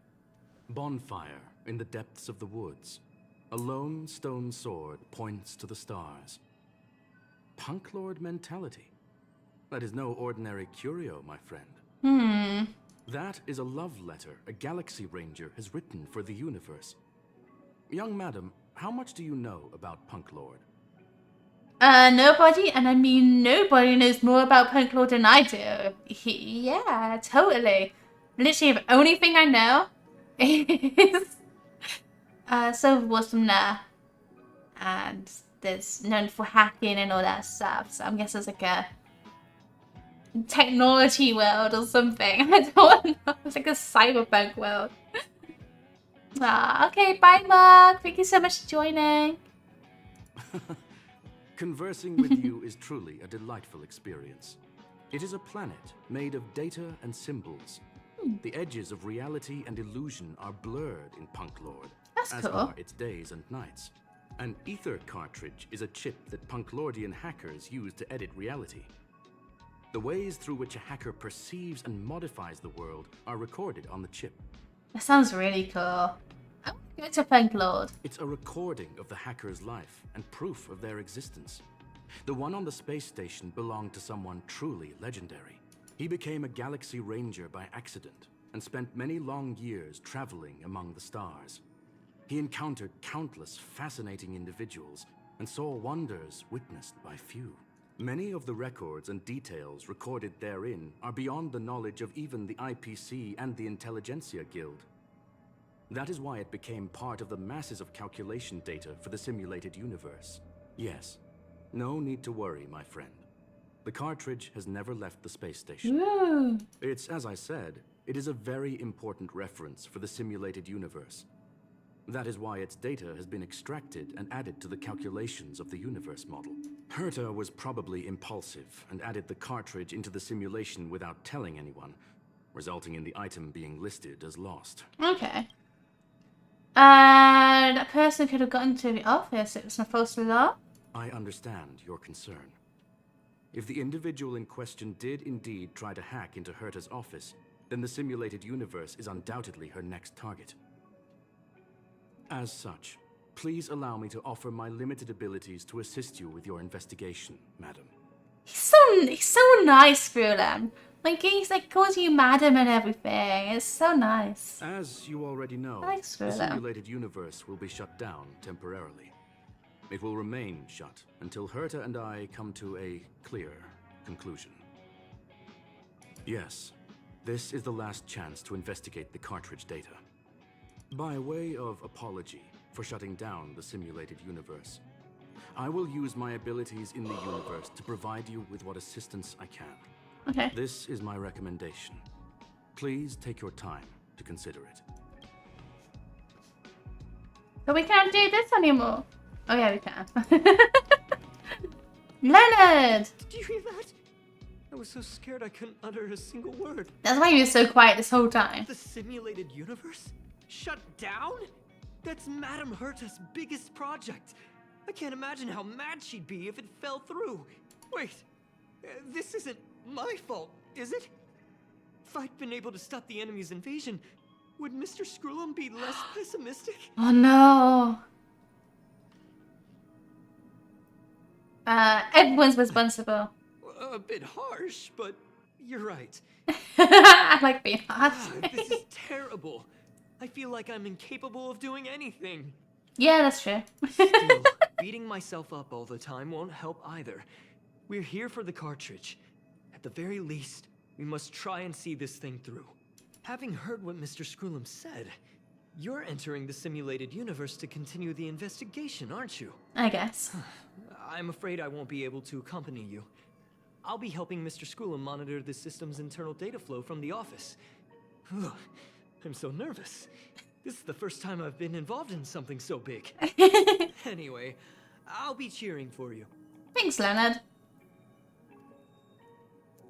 Bonfire in the depths of the woods. A lone stone sword points to the stars. Punk Lord mentality. That is no ordinary curio, my friend. That is a love letter a Galaxy Ranger has written for the universe. Young madam, how much do you know about Punk Lord? Nobody, and I mean nobody knows more about Punk Lord than I do. Yeah, totally. Literally, the only thing I know is Silver Wisdom there. And there's known for hacking and all that stuff. So I'm guessing it's like a technology world or something. I don't know. It's like a cyberpunk world. Ah, okay, bye, Mark. Thank you so much for joining. Conversing with you is truly a delightful experience. It is a planet made of data and symbols. The edges of reality and illusion are blurred in Punk Lord, That's as cool. are its days and nights. An ether cartridge is a chip that Punklordian hackers use to edit reality. The ways through which a hacker perceives and modifies the world are recorded on the chip. That sounds really cool. I want to go to Punk Lord. It's a recording of the hacker's life and proof of their existence. The one on the space station belonged to someone truly legendary. He became a galaxy ranger by accident and spent many long years traveling among the stars. He encountered countless fascinating individuals and saw wonders witnessed by few. Many of the records and details recorded therein are beyond the knowledge of even the IPC and the Intelligentsia Guild. That is why it became part of the masses of calculation data for the simulated universe. Yes, no need to worry, my friend. The cartridge has never left the space station. Ooh. It's, as I said, it is a very important reference for the simulated universe. That is why its data has been extracted and added to the calculations of the universe model. Herta was probably impulsive and added the cartridge into the simulation without telling anyone, resulting in the item being listed as lost. Okay. That person could have gotten to the office. It was supposed to be there. I understand your concern. If the individual in question did indeed try to hack into Herta's office, then the simulated universe is undoubtedly her next target. As such, please allow me to offer my limited abilities to assist you with your investigation, madam. He's so nice, Screwlam. Like, he's like calls you madam and everything. It's so nice. As you already know, I like the Screwlam. simulated universe will be shut down temporarily. It will remain shut until Herta and I come to a clear conclusion. Yes, this is the last chance to investigate the cartridge data. By way of apology for shutting down the simulated universe, I will use my abilities in the universe to provide you with what assistance I can. Okay. This is my recommendation. Please take your time to consider it. But we can't do this anymore. Oh yeah, we can. Leonard! Did you hear that? I was so scared I couldn't utter a single word. That's why he was so quiet this whole time. The simulated universe? Shut down? That's Madame Herta's biggest project. I can't imagine how mad she'd be if it fell through. Wait, this isn't my fault, is it? If I'd been able to stop the enemy's invasion, would Mr. Screwlam be less pessimistic? Oh no. Everyone's responsible. A bit harsh, but you're right. I like being harsh. This is terrible. I feel like I'm incapable of doing anything. Yeah, that's true. Still, beating myself up all the time won't help either. We're here for the cartridge. At the very least, we must try and see this thing through. Having heard what Mr. Screwlam said, you're entering the simulated universe to continue the investigation, aren't you? I guess. I'm afraid I won't be able to accompany you. I'll be helping Mr. Screwlam monitor the system's internal data flow from the office. Ugh, I'm so nervous. This is the first time I've been involved in something so big. Anyway, I'll be cheering for you. Thanks, Leonard.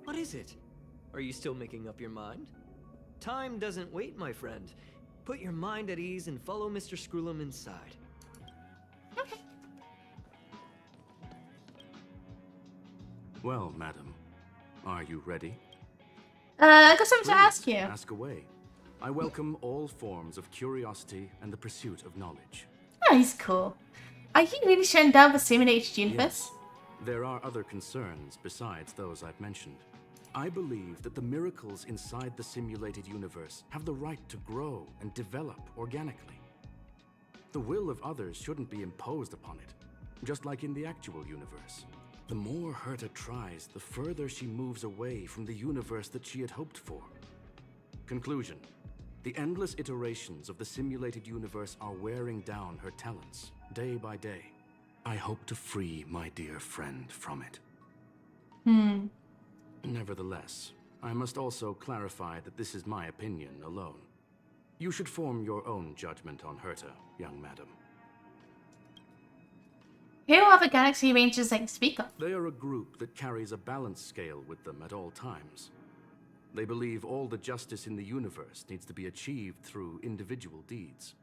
What is it? Are you still making up your mind? Time doesn't wait, my friend. Put your mind at ease and follow Mr. Screwlam inside. Okay. Well, madam, are you ready? I got something to ask you. Ask away. I welcome all forms of curiosity and the pursuit of knowledge. Oh, he's cool. Are you really shutting down the simulated universe? Yes. There are other concerns besides those I've mentioned. I believe that the miracles inside the simulated universe have the right to grow and develop organically. The will of others shouldn't be imposed upon it, just like in the actual universe. The more Herta tries, the further she moves away from the universe that she had hoped for. Conclusion. The endless iterations of the simulated universe are wearing down her talents, day by day. I hope to free my dear friend from it. Nevertheless, I must also clarify that this is my opinion alone. You should form your own judgment on Herta, young madam. Who are the Galaxy Rangers that you speak of? They are a group that carries a balance scale with them at all times. They believe all the justice in the universe needs to be achieved through individual deeds.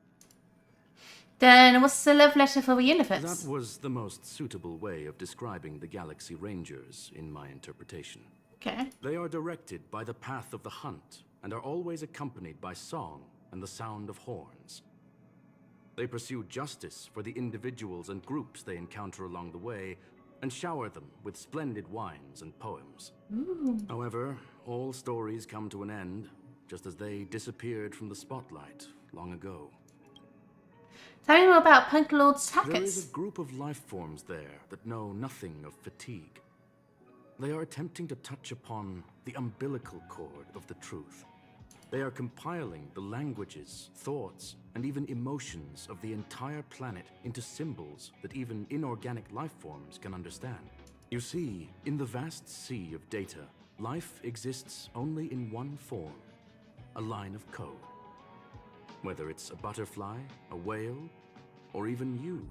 Then what's the love letter for the universe? That was the most suitable way of describing the Galaxy Rangers, in my interpretation. Okay. They are directed by the path of the hunt, and are always accompanied by song and the sound of horns. They pursue justice for the individuals and groups they encounter along the way, and shower them with splendid wines and poems. Ooh. However, all stories come to an end, just as they disappeared from the spotlight long ago. Tell me more about Punk Lord's hackers. There is a group of life forms there that know nothing of fatigue. They are attempting to touch upon the umbilical cord of the truth. They are compiling the languages, thoughts, and even emotions of the entire planet into symbols that even inorganic life forms can understand. You see, in the vast sea of data, life exists only in one form, a line of code. Whether it's a butterfly, a whale, or even you,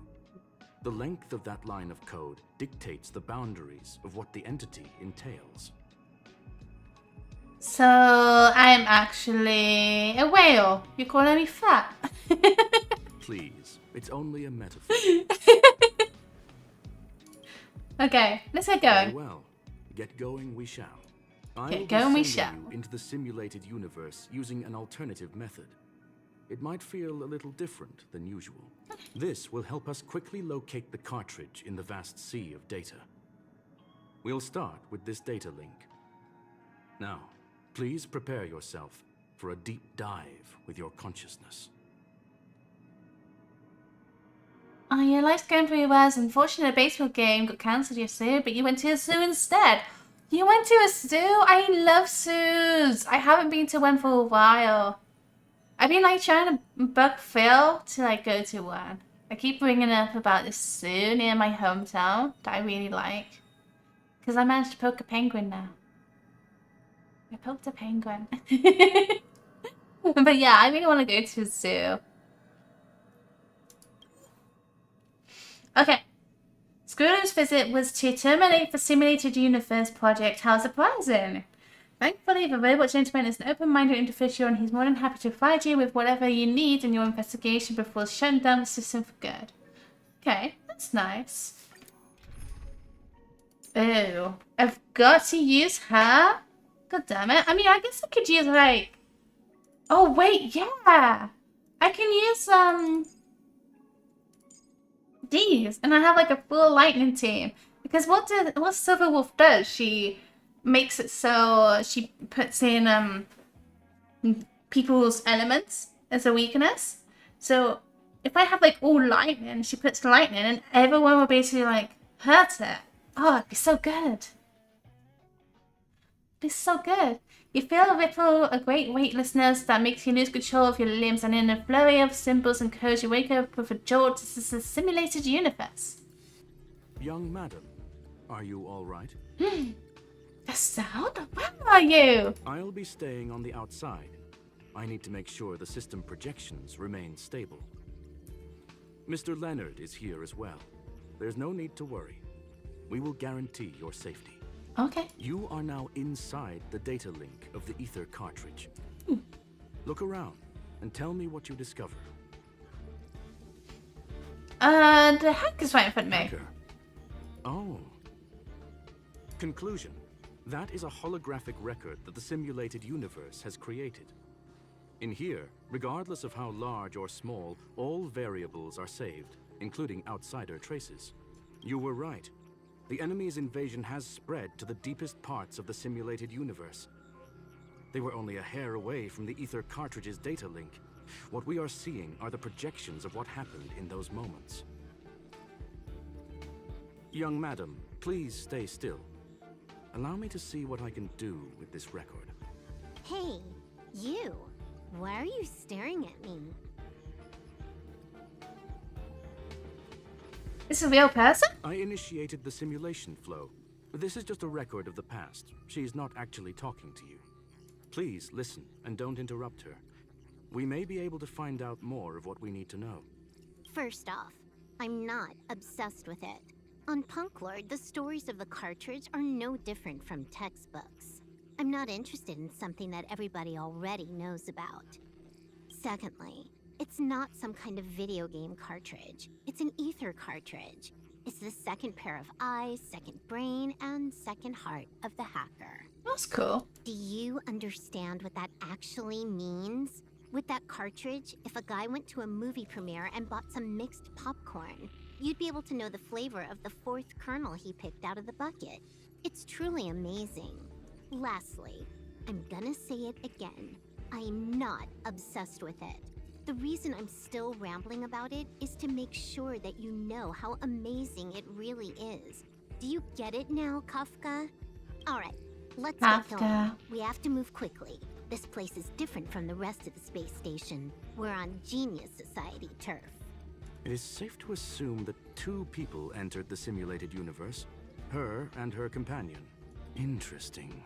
the length of that line of code dictates the boundaries of what the entity entails. So, I'm actually a whale. You're calling me fat. Please, it's only a metaphor. Okay, let's get Very going. well, get going we shall. I Get will be going we sending shall. you into the simulated universe using an alternative method. It might feel a little different than usual. This will help us quickly locate the cartridge in the vast sea of data. We'll start with this data link. Now, please prepare yourself for a deep dive with your consciousness. Oh, your life's going pretty well. It's unfortunate a baseball game got cancelled yesterday, but you went to a zoo instead. You went to a zoo? I love zoos. I haven't been to one for a while. I've been like trying to bug Phil to like go to one. I keep bringing up about this zoo near my hometown that I really like. Because I managed to poke a penguin now. I poked a penguin. But yeah, I really want to go to a zoo. Okay. Squirrel's visit was to terminate the simulated universe project. How surprising! Thankfully, the robot gentleman is an open-minded individual and he's more than happy to provide you with whatever you need in your investigation before shutting down the system for good. Okay, that's nice. Oh, I've got to use her? God damn it. I mean, I guess I could use like... Oh, wait, yeah! I can use, these, and I have like a full lightning team. Because what Silver Wolf does, she makes it so she puts in people's elements as a weakness. So if I have like all lightning, she puts lightning and everyone will basically like hurt it. Oh, it'd be so good. It'd be so good. You feel a ripple, a great weightlessness that makes you lose control of your limbs, and in a flurry of symbols and codes you wake up with a jolt. This is a simulated universe. Young madam, are you all right? The sound? Where are you? I'll be staying on the outside. I need to make sure the system projections remain stable. Mr. Leonard is here as well. There's no need to worry. We will guarantee your safety. Okay. You are now inside the data link of the ether cartridge. Look around and tell me what you discover. The hack is right in front of me. Hacker. Oh. Conclusion. That is a holographic record that the simulated universe has created. In here, regardless of how large or small, all variables are saved, including outsider traces. You were right. The enemy's invasion has spread to the deepest parts of the simulated universe. They were only a hair away from the ether cartridge's data link. What we are seeing are the projections of what happened in those moments. Young madam, please stay still. Allow me to see what I can do with this record. Hey, you. Why are you staring at me? This is a real person? I initiated the simulation flow. This is just a record of the past. She's not actually talking to you. Please listen and don't interrupt her. we may be able to find out more of what we need to know. First off, I'm not obsessed with it. On Punk Lord, the stories of the cartridge are no different from textbooks. I'm not interested in something that everybody already knows about. Secondly, it's not some kind of video game cartridge. It's an ether cartridge. It's the second pair of eyes, second brain, and second heart of the hacker. That's cool. Do you understand what that actually means? With that cartridge, if a guy went to a movie premiere and bought some mixed popcorn, you'd be able to know the flavor of the fourth kernel he picked out of the bucket. It's truly amazing. Lastly, I'm gonna say it again. I am not obsessed with it. The reason I'm still rambling about it is to make sure that you know how amazing it really is. Do you get it now, Kafka? Alright, let's get going. We have to move quickly. This place is different from the rest of the space station. We're on Genius Society turf. It is safe to assume that 2 people entered the simulated universe. Her and her companion. Interesting.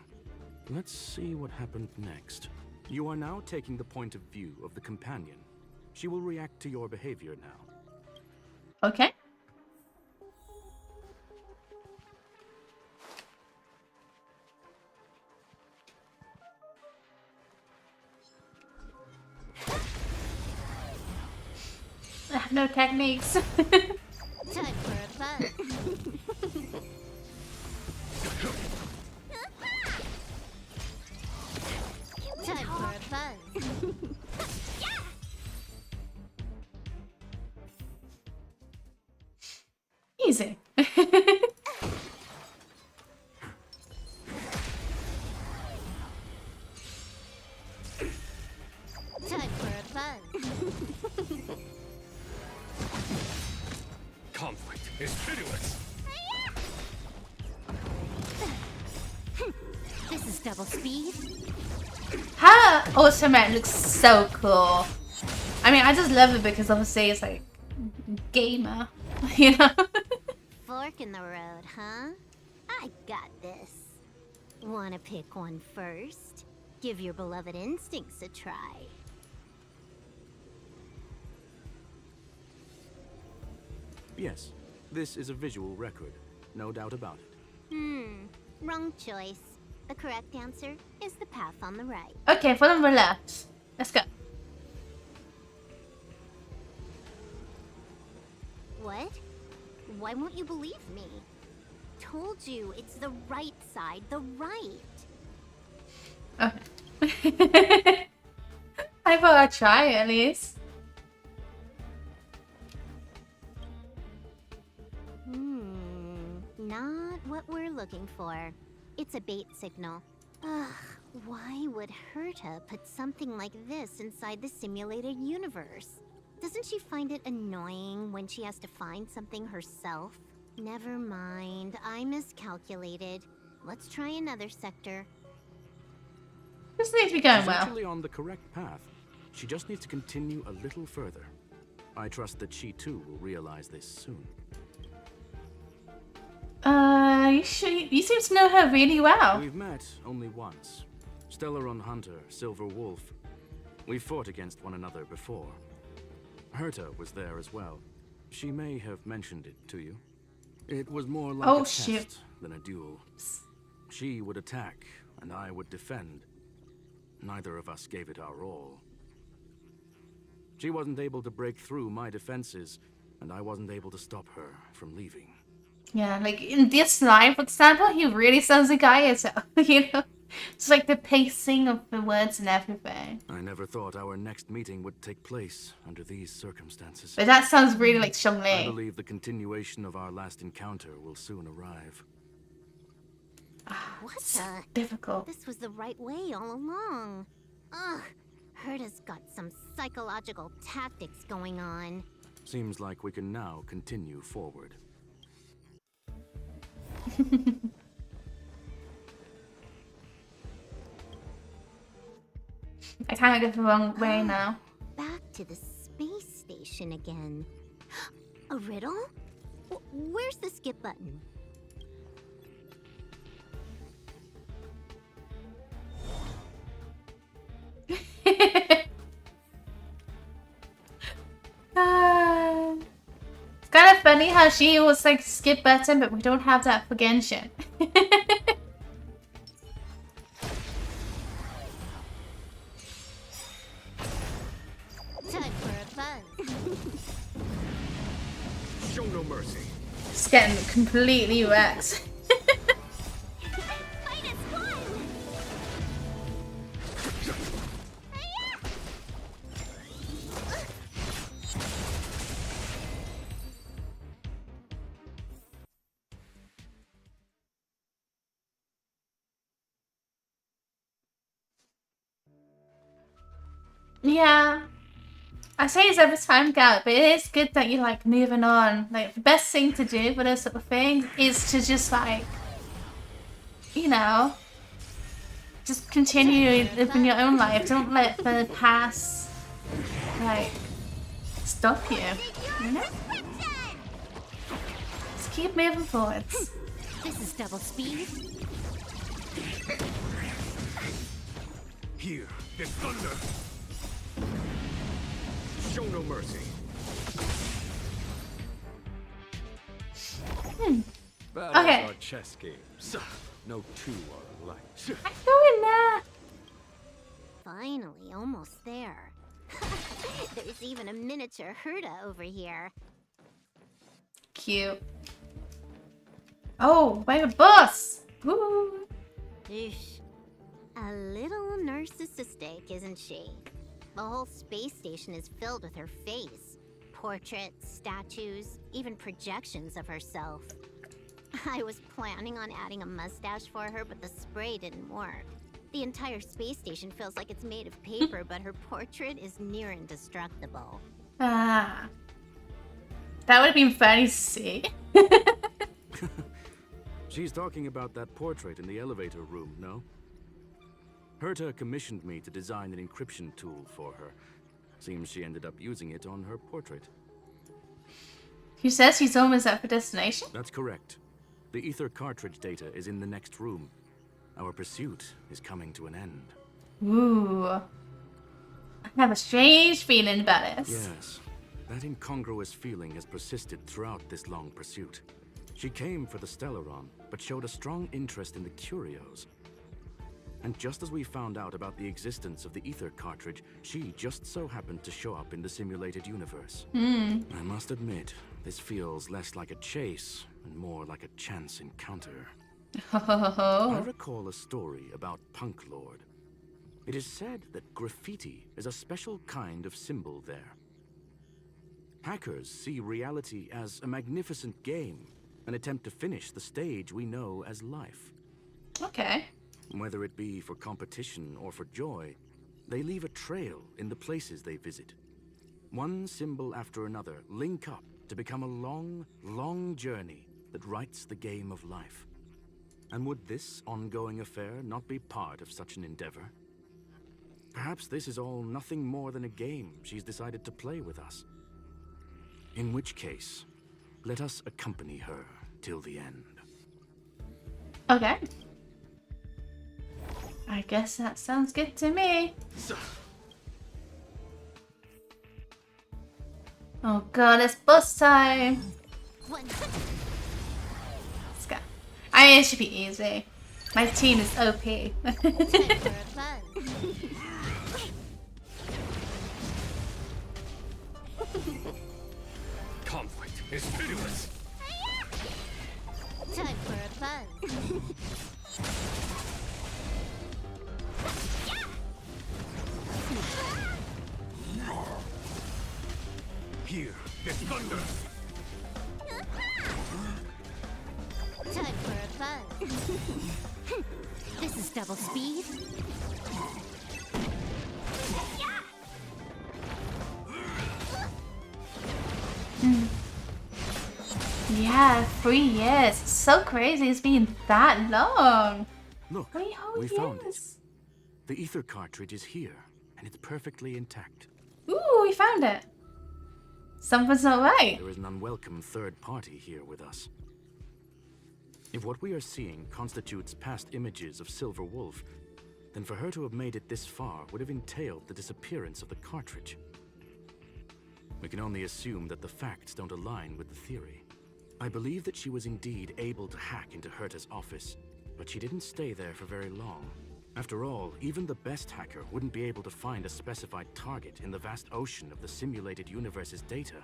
Let's see what happened next. You are now taking the point of view of the companion. She will react to your behavior now. Okay. I have no techniques. Time for a buzz. Time for a buzz. Easy. Time for a buzz. Conflict is pitiless. This is double speed. Her Ultimate looks so cool. I mean, I just love it because obviously it's like gamer, you know? Fork in the road, huh? I got this. Wanna pick one first? Give your beloved instincts a try. Yes, this is a visual record. No doubt about it. Wrong choice. The correct answer is the path on the right. Okay, follow the left. Let's go. What? Why won't you believe me? Told you, it's the right side, the right. Okay. I thought I'd try it at least. Not what we're looking for. It's a bait signal. Ugh, why would Herta put something like this inside the simulated universe? Doesn't she find it annoying when she has to find something herself? Never mind, I miscalculated. Let's try another sector. This needs to be going She's well. actually on the correct path. She just needs to continue a little further. I trust that she too will realize this soon. You seem to know her really well. We've met only once. Stellaron Hunter, Silver Wolf. We fought against one another before. Herta was there as well. She may have mentioned it to you. It was more like a test than a duel. She would attack, and I would defend. Neither of us gave it our all. She wasn't able to break through my defenses, and I wasn't able to stop her from leaving. Yeah, like in this line, for example, he really sounds like I is, you know? It's like the pacing of the words and everything. I never thought our next meeting would take place under these circumstances. But that sounds really like Zhongli. I believe the continuation of our last encounter will soon arrive. What's difficult? This was the right way all along. Ugh, Herta's got some psychological tactics going on. Seems like we can now continue forward. I kind of go the wrong way now. Back to the space station again. A riddle? Where's the skip button? funny how she was like skip button, but we don't have that for Genshin. Time for a fun. Show no mercy. Just getting completely wrecked. Fight is fun! Yeah. I say it's every time, Gal, but it is good that you're like moving on. Like the best thing to do for those sort of things is to just like, you know, just continue living your own life. Don't let the past like stop you. You know? Just keep moving forwards. This is double speed. Here, this thunder. Show no mercy. Battles Okay. are chess games. No two are alike. I go in there. Finally, almost there. There's even a miniature Herda over here. Cute. Oh, by a bus. Woo. Eesh. A little narcissistic, isn't she? The whole space station is filled with her face. Portraits, statues, even projections of herself. I was planning on adding a mustache for her, but the spray didn't work. The entire space station feels like it's made of paper, but her portrait is near indestructible. Ah. That would have been funny to see. She's talking about that portrait in the elevator room, no? Herta commissioned me to design an encryption tool for her. Seems she ended up using it on her portrait. She says she's almost at the destination. That's correct. The ether cartridge data is in the next room. Our pursuit is coming to an end. Ooh. I have a strange feeling about this. Yes. That incongruous feeling has persisted throughout this long pursuit. She came for the Stellaron, but showed a strong interest in the curios. And just as we found out about the existence of the ether cartridge, she just so happened to show up in the simulated universe. I must admit, this feels less like a chase and more like a chance encounter. I recall a story about Punk Lord. It is said that graffiti is a special kind of symbol there. Hackers see reality as a magnificent game, an attempt to finish the stage we know as life. Okay. Whether it be for competition or for joy, they leave a trail in the places they visit. One symbol after another link up to become a long, long journey that writes the game of life. And would this ongoing affair not be part of such an endeavor? Perhaps this is all nothing more than a game she's decided to play with us. In which case, let us accompany her till the end. Okay. I guess that sounds good to me. Oh god, it's bus time. Let's go. I mean, it should be easy. My team is OP. Conflict is pitiless. Time for a fun. Here, this thunder. Time for a fun. This is double speed. Yeah, 3 years. It's so crazy it's been that long. Look, 3 whole we found it. years. The ether cartridge is here, and it's perfectly intact. Ooh, we found it. Something's not right. There is an unwelcome third party here with us. If what we are seeing constitutes past images of Silver Wolf, then for her to have made it this far would have entailed the disappearance of the cartridge. We can only assume that the facts don't align with the theory. I believe that she was indeed able to hack into Herta's office, but she didn't stay there for very long. After all, even the best hacker wouldn't be able to find a specified target in the vast ocean of the simulated universe's data.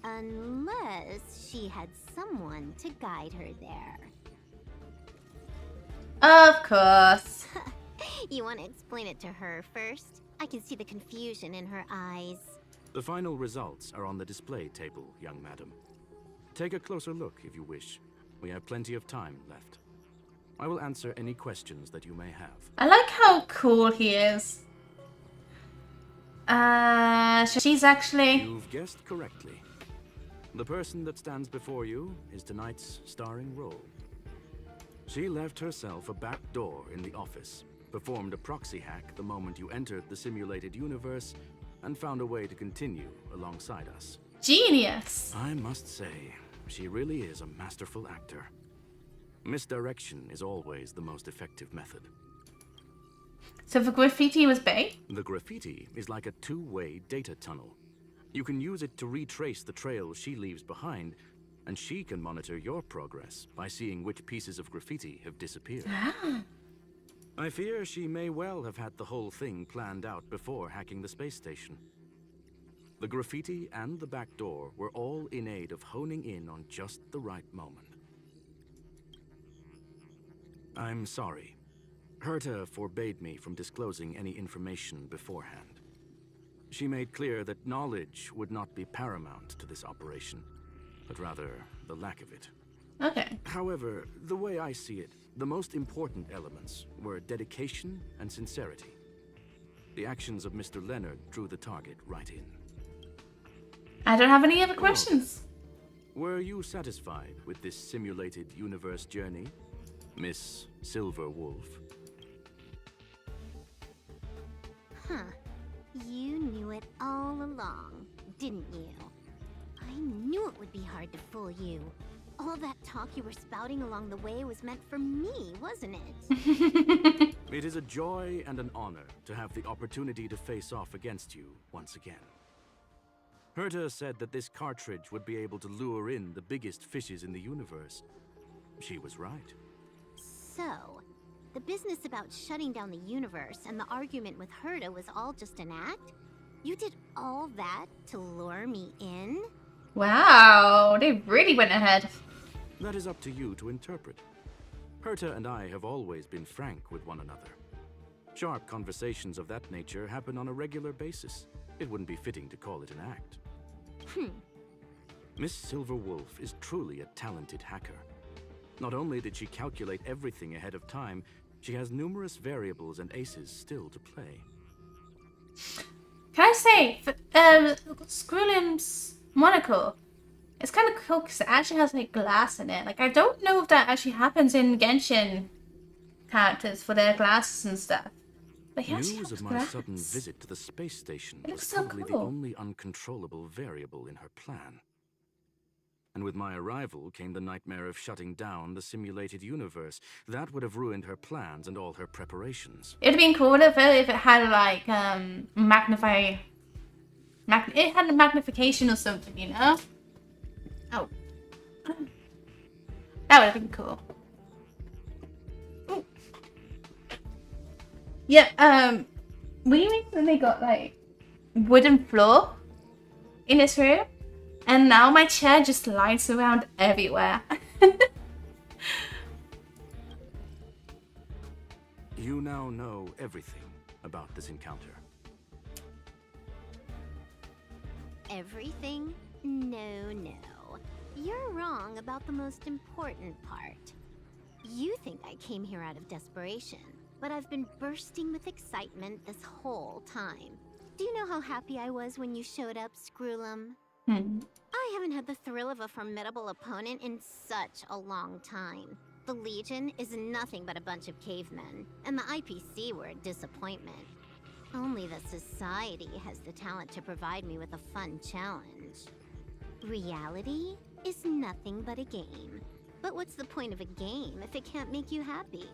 Unless she had someone to guide her there. Of course. You want to explain it to her first? I can see the confusion in her eyes. The final results are on the display table, young madam. Take a closer look if you wish. We have plenty of time left. I will answer any questions that you may have. I like how cool he is. She's actually... You've guessed correctly. The person that stands before you is tonight's starring role. She left herself a back door in the office, performed a proxy hack the moment you entered the simulated universe, and found a way to continue alongside us. Genius! I must say, she really is a masterful actor. Misdirection is always the most effective method. So the graffiti was bait? The graffiti is like a two-way data tunnel. You can use it to retrace the trail she leaves behind, and she can monitor your progress by seeing which pieces of graffiti have disappeared. I fear she may well have had the whole thing planned out before hacking the space station. The graffiti and the back door were all in aid of honing in on just the right moment. I'm sorry. Herta forbade me from disclosing any information beforehand. She made clear that knowledge would not be paramount to this operation, but rather the lack of it. Okay. However, the way I see it, the most important elements were dedication and sincerity. The actions of Mr. Leonard drew the target right in. I don't have any other questions. Were you satisfied with this simulated universe journey, Miss Silver Wolf? Huh. You knew it all along, didn't you? I knew it would be hard to fool you. All that talk you were spouting along the way was meant for me, wasn't it? It is a joy and an honor to have the opportunity to face off against you once again. Herta said that this cartridge would be able to lure in the biggest fishes in the universe. She was right. So, the business about shutting down the universe and the argument with Herta was all just an act? You did all that to lure me in? Wow, they really went ahead. That is up to you to interpret. Herta and I have always been frank with one another. Sharp conversations of that nature happen on a regular basis. It wouldn't be fitting to call it an act. Miss Silver Wolf is truly a talented hacker. Not only did she calculate everything ahead of time, she has numerous variables and aces still to play. Can I say, Skrulim's monocle, it's kind of cool because it actually has like glass in it. Like, I don't know if that actually happens in Genshin characters for their glasses and stuff. But he actually News has of my glass. sudden visit to the space station It was looks so probably the cool. only uncontrollable variable in her plan. And with my arrival came the nightmare of shutting down the simulated universe. That would have ruined her plans and all her preparations. It'd have been cooler if it had like it had a magnification or something, you know? Oh. That would have been cool. Ooh. Yeah, we recently got like wooden floor in this room, and now my chair just lies around everywhere. You now know everything about this encounter. Everything? No, no. You're wrong about the most important part. You think I came here out of desperation, but I've been bursting with excitement this whole time. Do you know how happy I was when you showed up, Skrulim? I haven't had the thrill of a formidable opponent in such a long time. The Legion is nothing but a bunch of cavemen, and the IPC were a disappointment. Only the Society has the talent to provide me with a fun challenge. Reality is nothing but a game. But what's the point of a game if it can't make you happy?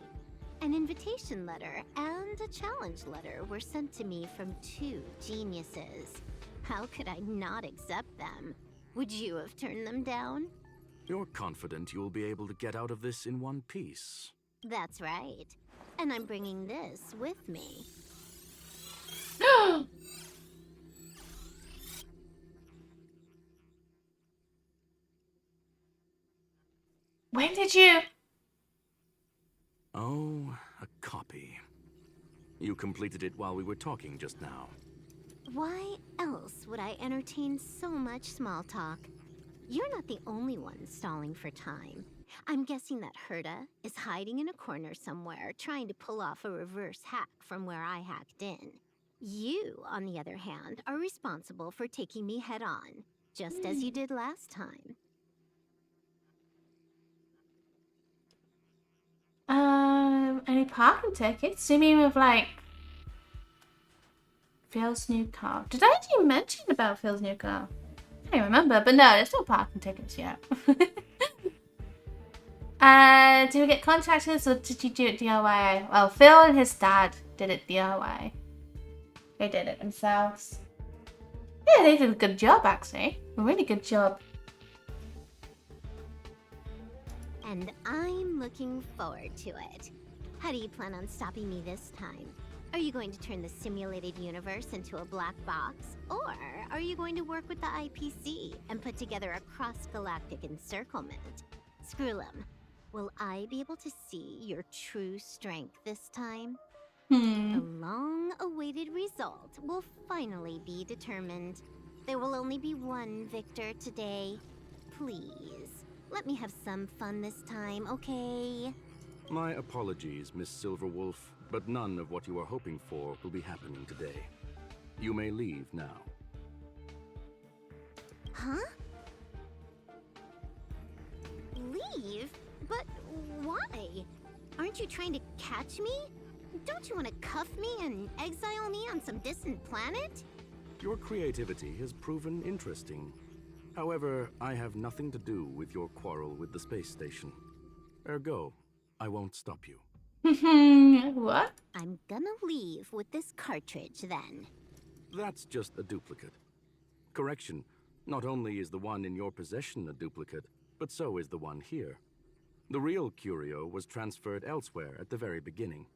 An invitation letter and a challenge letter were sent to me from 2 geniuses. How could I not accept them? Would you have turned them down? You're confident you'll be able to get out of this in one piece. That's right. And I'm bringing this with me. When did you? Oh, a copy. You completed it while we were talking just now. Why else would I entertain so much small talk? You're not the only one stalling for time. I'm guessing that Herta is hiding in a corner somewhere, trying to pull off a reverse hack from where I hacked in. You, on the other hand, are responsible for taking me head-on, just as you did last time. Any parking tickets? See me with like Phil's new car. Did I actually mention about Phil's new car? I don't remember, but no, there's no parking tickets yet. Did we get contractors or did you do it DIY? Well, Phil and his dad did it DIY. They did it themselves. Yeah, they did a good job actually. A really good job. And I'm looking forward to it. How do you plan on stopping me this time? Are you going to turn the simulated universe into a black box? Or are you going to work with the IPC and put together a cross-galactic encirclement? Screw'em, will I be able to see your true strength this time? The long-awaited result will finally be determined. There will only be one victor today. Please, let me have some fun this time, okay? My apologies, Miss Silverwolf, but none of what you are hoping for will be happening today. You may leave now. Huh? Leave? But why? Aren't you trying to catch me? Don't you want to cuff me and exile me on some distant planet? Your creativity has proven interesting. However, I have nothing to do with your quarrel with the space station. Ergo, I won't stop you. What? I'm gonna leave with this cartridge then. That's just a duplicate. Correction, not only is the one in your possession a duplicate, but so is the one here. The real curio was transferred elsewhere at the very beginning.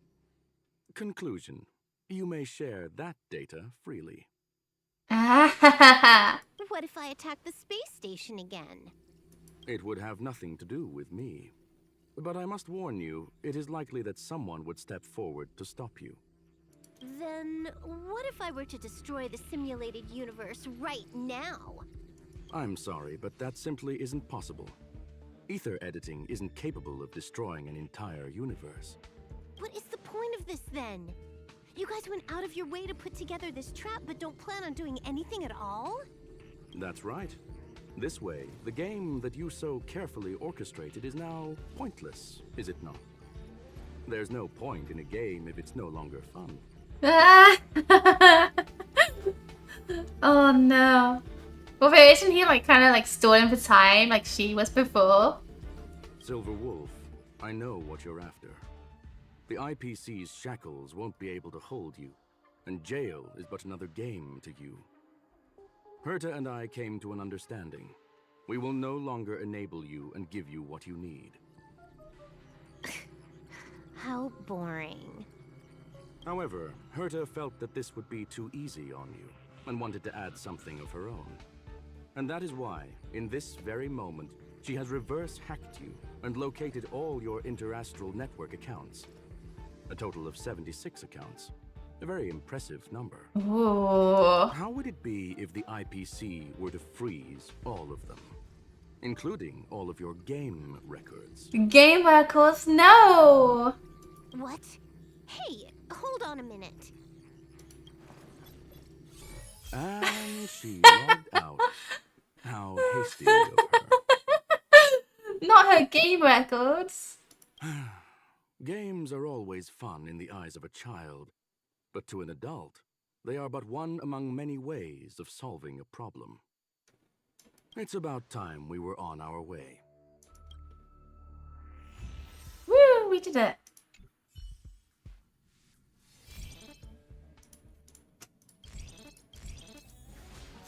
Conclusion, you may share that data freely. What if I attack the space station again? It would have nothing to do with me. But I must warn you, it is likely that someone would step forward to stop you. Then what if I were to destroy the simulated universe right now? I'm sorry, but that simply isn't possible. Ether editing isn't capable of destroying an entire universe. What is the point of this then? You guys went out of your way to put together this trap, but don't plan on doing anything at all? That's right. This way, the game that you so carefully orchestrated is now pointless, is it not? There's no point in a game if it's no longer fun. Oh no. Well, wait, isn't he like kind of like stolen for time like she was before? Silver Wolf, I know what you're after. The IPC's shackles won't be able to hold you, and jail is but another game to you. Herta and I came to an understanding. We will no longer enable you and give you what you need. How boring. However, Herta felt that this would be too easy on you, and wanted to add something of her own. And that is why, in this very moment, she has reverse-hacked you and located all your interastral network accounts. A total of 76 accounts. A very impressive number. Ooh. How would it be if the IPC were to freeze all of them? Including all of your game records. Game records? No! What? Hey, hold on a minute. And she logged out. How hasty of her. Not her game records. Games are always fun in the eyes of a child, but to an adult, they are but one among many ways of solving a problem. It's about time we were on our way. Woo, we did it.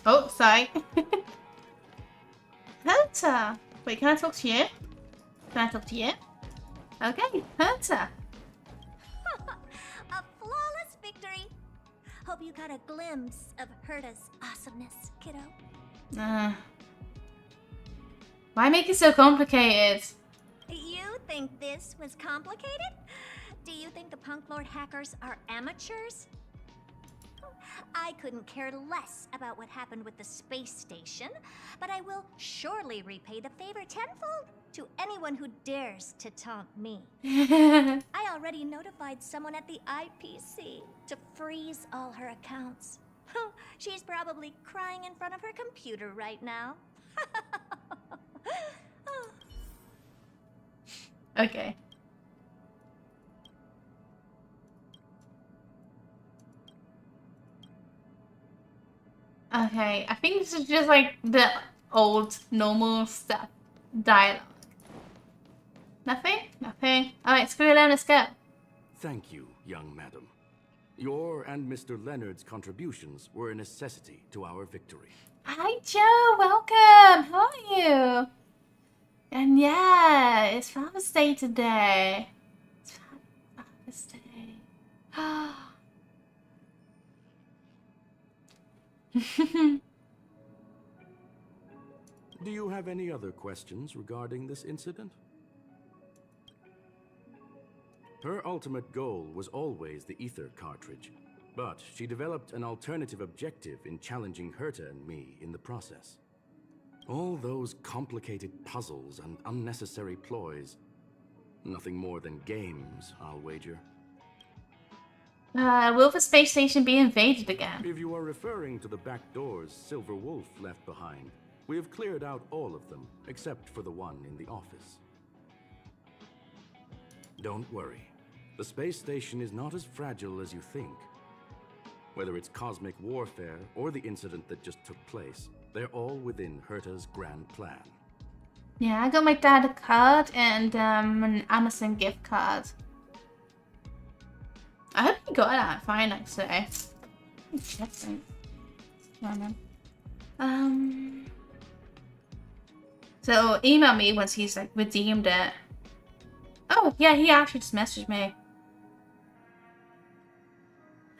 Oh, sorry. Hunter! Wait, can I talk to you? Can I talk to you? Okay, Hunter. A flawless victory. Hope you got a glimpse of Herta's awesomeness, kiddo. Why make it so complicated? You think this was complicated? Do you think the Punk Lord hackers are amateurs? I couldn't care less about what happened with the space station, but I will surely repay the favor tenfold to anyone who dares to taunt me. I already notified someone at the IPC to freeze all her accounts. She's probably crying in front of her computer right now. Okay. Okay, I think this is just like the old normal stuff. Dialogue. Nothing? Nothing. Alright, screw it, let's go. Thank you, young madam. Your and Mr. Leonard's contributions were a necessity to our victory. Hi Joe, welcome! How are you? And yeah, it's Father's Day today. It's Father's Day. Do you have any other questions regarding this incident? Her ultimate goal was always the ether cartridge, but she developed an alternative objective in challenging Herta and me in the process. All those complicated puzzles and unnecessary ploys, nothing more than games, I'll wager. Will the space station be invaded again? If you are referring to the back doors Silver Wolf left behind, we have cleared out all of them, except for the one in the office. Don't worry. The space station is not as fragile as you think. Whether it's cosmic warfare or the incident that just took place, they're all within Herta's grand plan. Yeah, I got my dad a card and an Amazon gift card. I hope he got that fine, actually. Interesting. So email me once he's like redeemed it. Oh yeah, he actually just messaged me.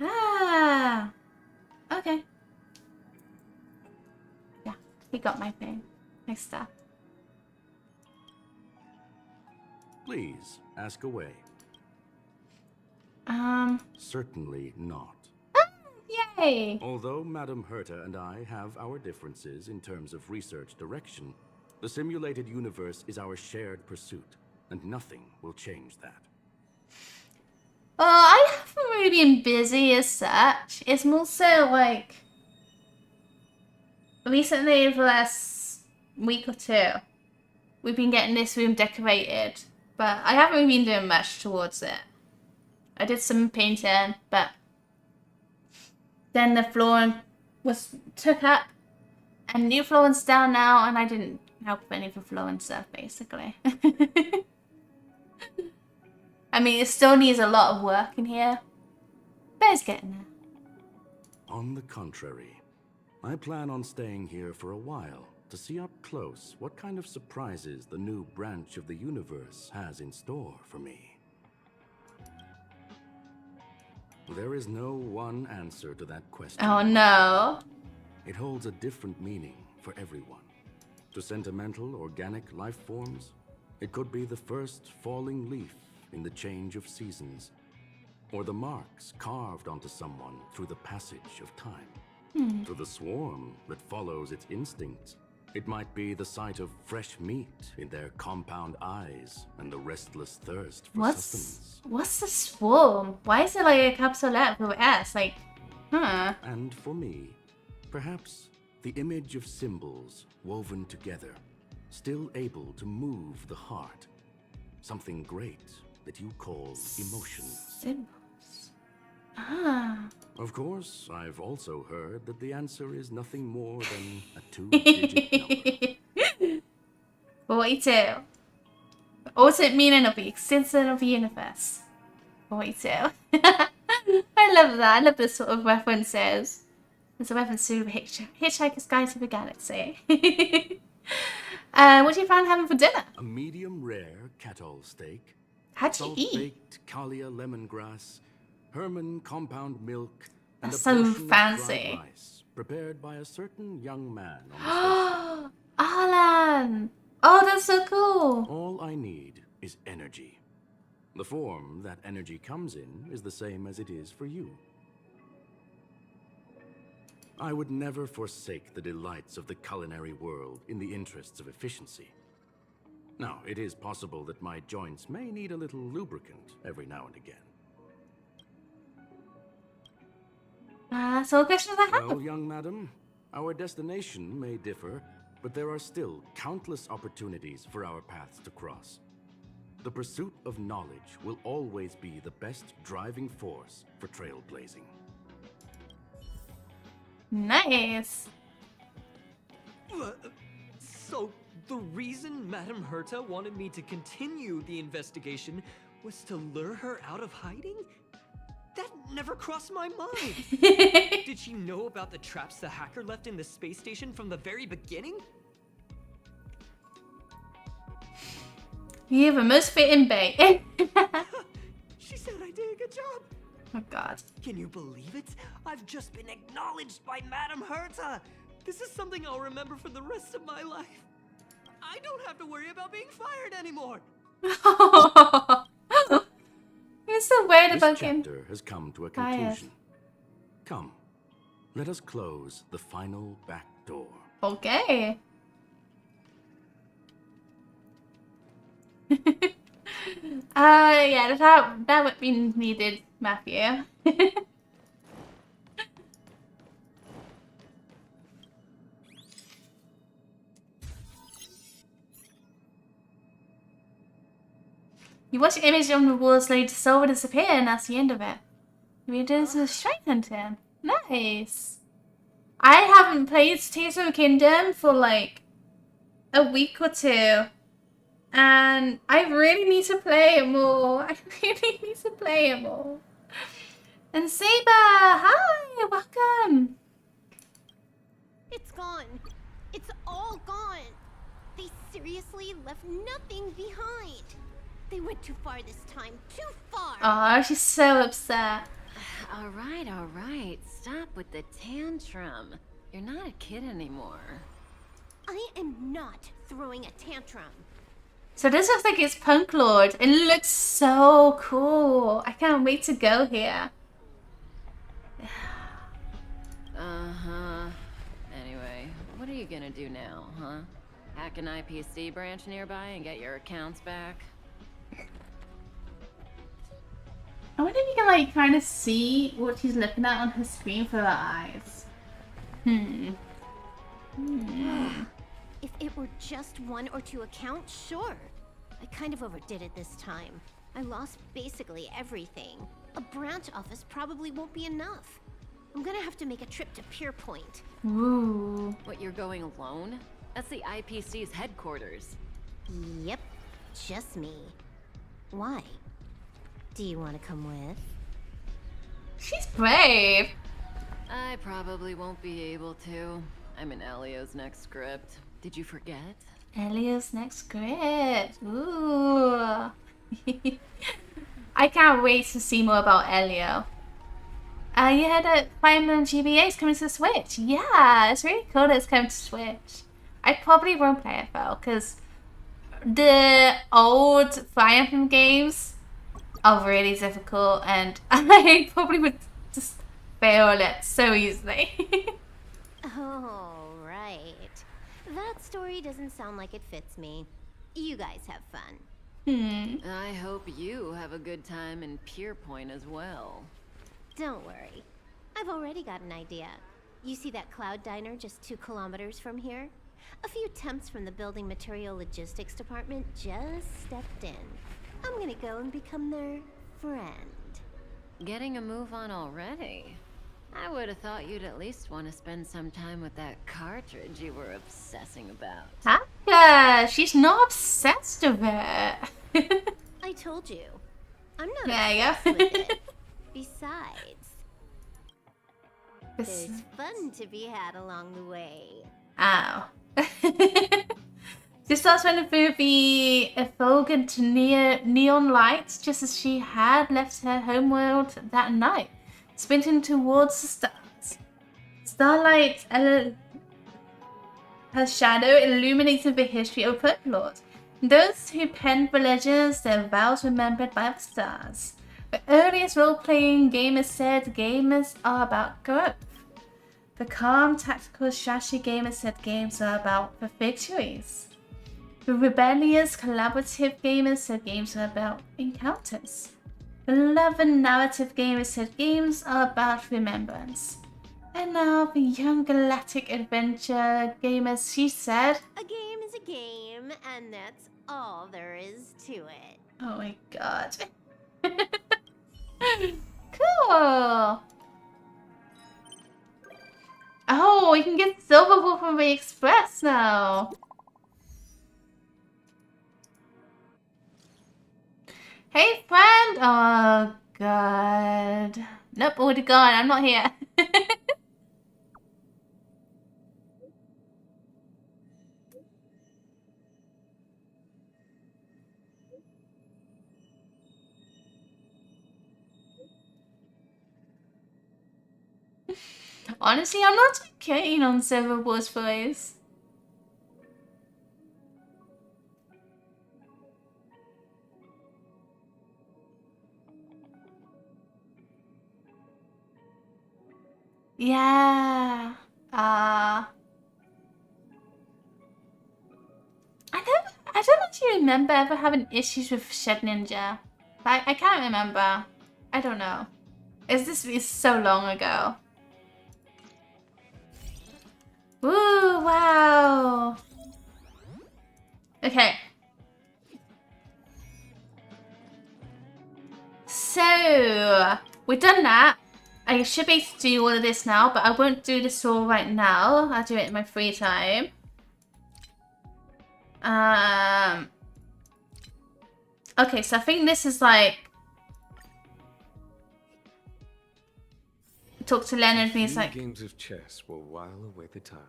Ah, okay. Yeah, he got my thing. Nice stuff. Please, ask away. Certainly not. Yay! Although Madame Herta and I have our differences in terms of research direction, the simulated universe is our shared pursuit, and nothing will change that. Well, I haven't really been busy as such. It's more so like recently, over the last week or two, we've been getting this room decorated, but I haven't really been doing much towards it. I did some painting, but then the flooring was took up, and new flooring's down now, and I didn't help with any of the flooring stuff, basically. I mean, it still needs a lot of work in here, but it's getting there. On the contrary, I plan on staying here for a while to see up close what kind of surprises the new branch of the universe has in store for me. There is no one answer to that question. Oh no. It holds a different meaning for everyone. To sentimental, organic life forms, it could be the first falling leaf in the change of seasons, or the marks carved onto someone through the passage of time. To the swarm that follows its instincts, it might be the sight of fresh meat in their compound eyes and the restless thirst for sustenance. What's the swarm? Why is it like a capital letter with S? Like, And for me, perhaps the image of symbols woven together, still able to move the heart. Something great that you call emotion. Symbols. Ah. Of course, I've also heard that the answer is nothing more than a 2-digit number. 42. Ultimate meaning of the extension of the universe. 42. I love that. I love this sort of references. It's a weapon suit of Hitchhiker's Guide to the Galaxy. What do you plan having for dinner? A medium rare kettle steak. How'd you eat? Salt-baked Kalia lemongrass, Herman compound milk, and That's a so portion of fancy. fried rice, prepared by a certain young man on the station. Alan! Oh, that's so cool. All I need is energy. The form that energy comes in is the same as it is for you. I would never forsake the delights of the culinary world in the interests of efficiency. Now, it is possible that my joints may need a little lubricant every now and again. That's all the questions I have. Well, young madam, our destination may differ, but there are still countless opportunities for our paths to cross. The pursuit of knowledge will always be the best driving force for trailblazing. Nice. So, the reason Madame Herta wanted me to continue the investigation was to lure her out of hiding? That never crossed my mind. Did she know about the traps the hacker left in the space station from the very beginning? You have a most fitting bait. She said I did a good job. Oh god. Can you believe it? I've just been acknowledged by Madame Herta. This is something I'll remember for the rest of my life. I don't have to worry about being fired anymore. You're so weird This about him. chapter has come to a Tired. conclusion. Come, let us close the final back door. Okay. Yeah, that would be needed, Matthew. You watch the image on the wall slowly dissolve and disappear, and that's the end of it. We're doing some strength hunting. Nice. I haven't played Tears of the Kingdom for like a week or two. And I really need to play it more. I really need to play it more. And Saber, hi, welcome. It's gone. It's all gone. They seriously left nothing behind. They went too far this time. Too far. Oh, she's so upset. All right. Stop with the tantrum. You're not a kid anymore. I am not throwing a tantrum. So this looks like it's Punk Lord. It looks so cool. I can't wait to go here. Uh-huh. Anyway, what are you gonna do now, huh? Hack an IPC branch nearby and get your accounts back? I wonder if you can like kind of see what she's looking at on her screen for her eyes. If it were just 1 or 2 accounts, sure. I kind of overdid it this time. I lost basically everything. A branch office probably won't be enough. I'm gonna have to make a trip to Pierpoint. Ooh. What, you're going alone? That's the IPC's headquarters. Yep, just me. Why? Do you want to come with? She's brave. I probably won't be able to. I'm in Elio's next script. Did you forget? Elio's next script. Ooh. I can't wait to see more about Elio. You heard that Fire Emblem GBA is coming to Switch. Yeah, it's really cool that it's coming to Switch. I probably won't play it though, because the old Fire Emblem games are really difficult and I probably would just fail it so easily. Oh, right. That story doesn't sound like it fits me. You guys have fun. I hope you have a good time in Pierpoint as well. Don't worry. I've already got an idea. You see that cloud diner just 2 kilometers from here? A few temps from the building material logistics department just stepped in. I'm gonna go and become their friend. Getting a move on already? I would have thought you'd at least want to spend some time with that cartridge you were obsessing about. Taka, she's not obsessed with it. I told you. I'm not Yeah, obsessed with it. Besides... This... There's fun to be had along the way. Ow. She starts running through the effulgent neon lights just as she had left her homeworld that night, sprinting towards the stars. Starlight, her shadow illuminated the history of folklore. Those who penned the legends, their vows remembered by the stars. The earliest role-playing gamers said gamers are about growth. The calm, tactical strategy gamers said games are about the victories. The rebellious, collaborative gamers said games are about encounters. The love and narrative gamers said games are about remembrance. And now the young galactic adventure gamers, she said, a game is a game, and that's all there is to it. Oh my god. Cool. Oh, we can get silver wool from the express now. Hey, friend. Oh god. Nope, already gone. I'm not here. Honestly, I'm not too keen on Silver Wars boys. Yeah. I don't actually remember ever having issues with Shed Ninja. I can't remember. I don't know. It's so long ago. Ooh, wow. Okay. So, we've done that. I should be able to do all of this now, but I won't do this all right now. I'll do it in my free time. Okay, so I think this is like... Talk to Leonard and he's like... games of chess will while away the time.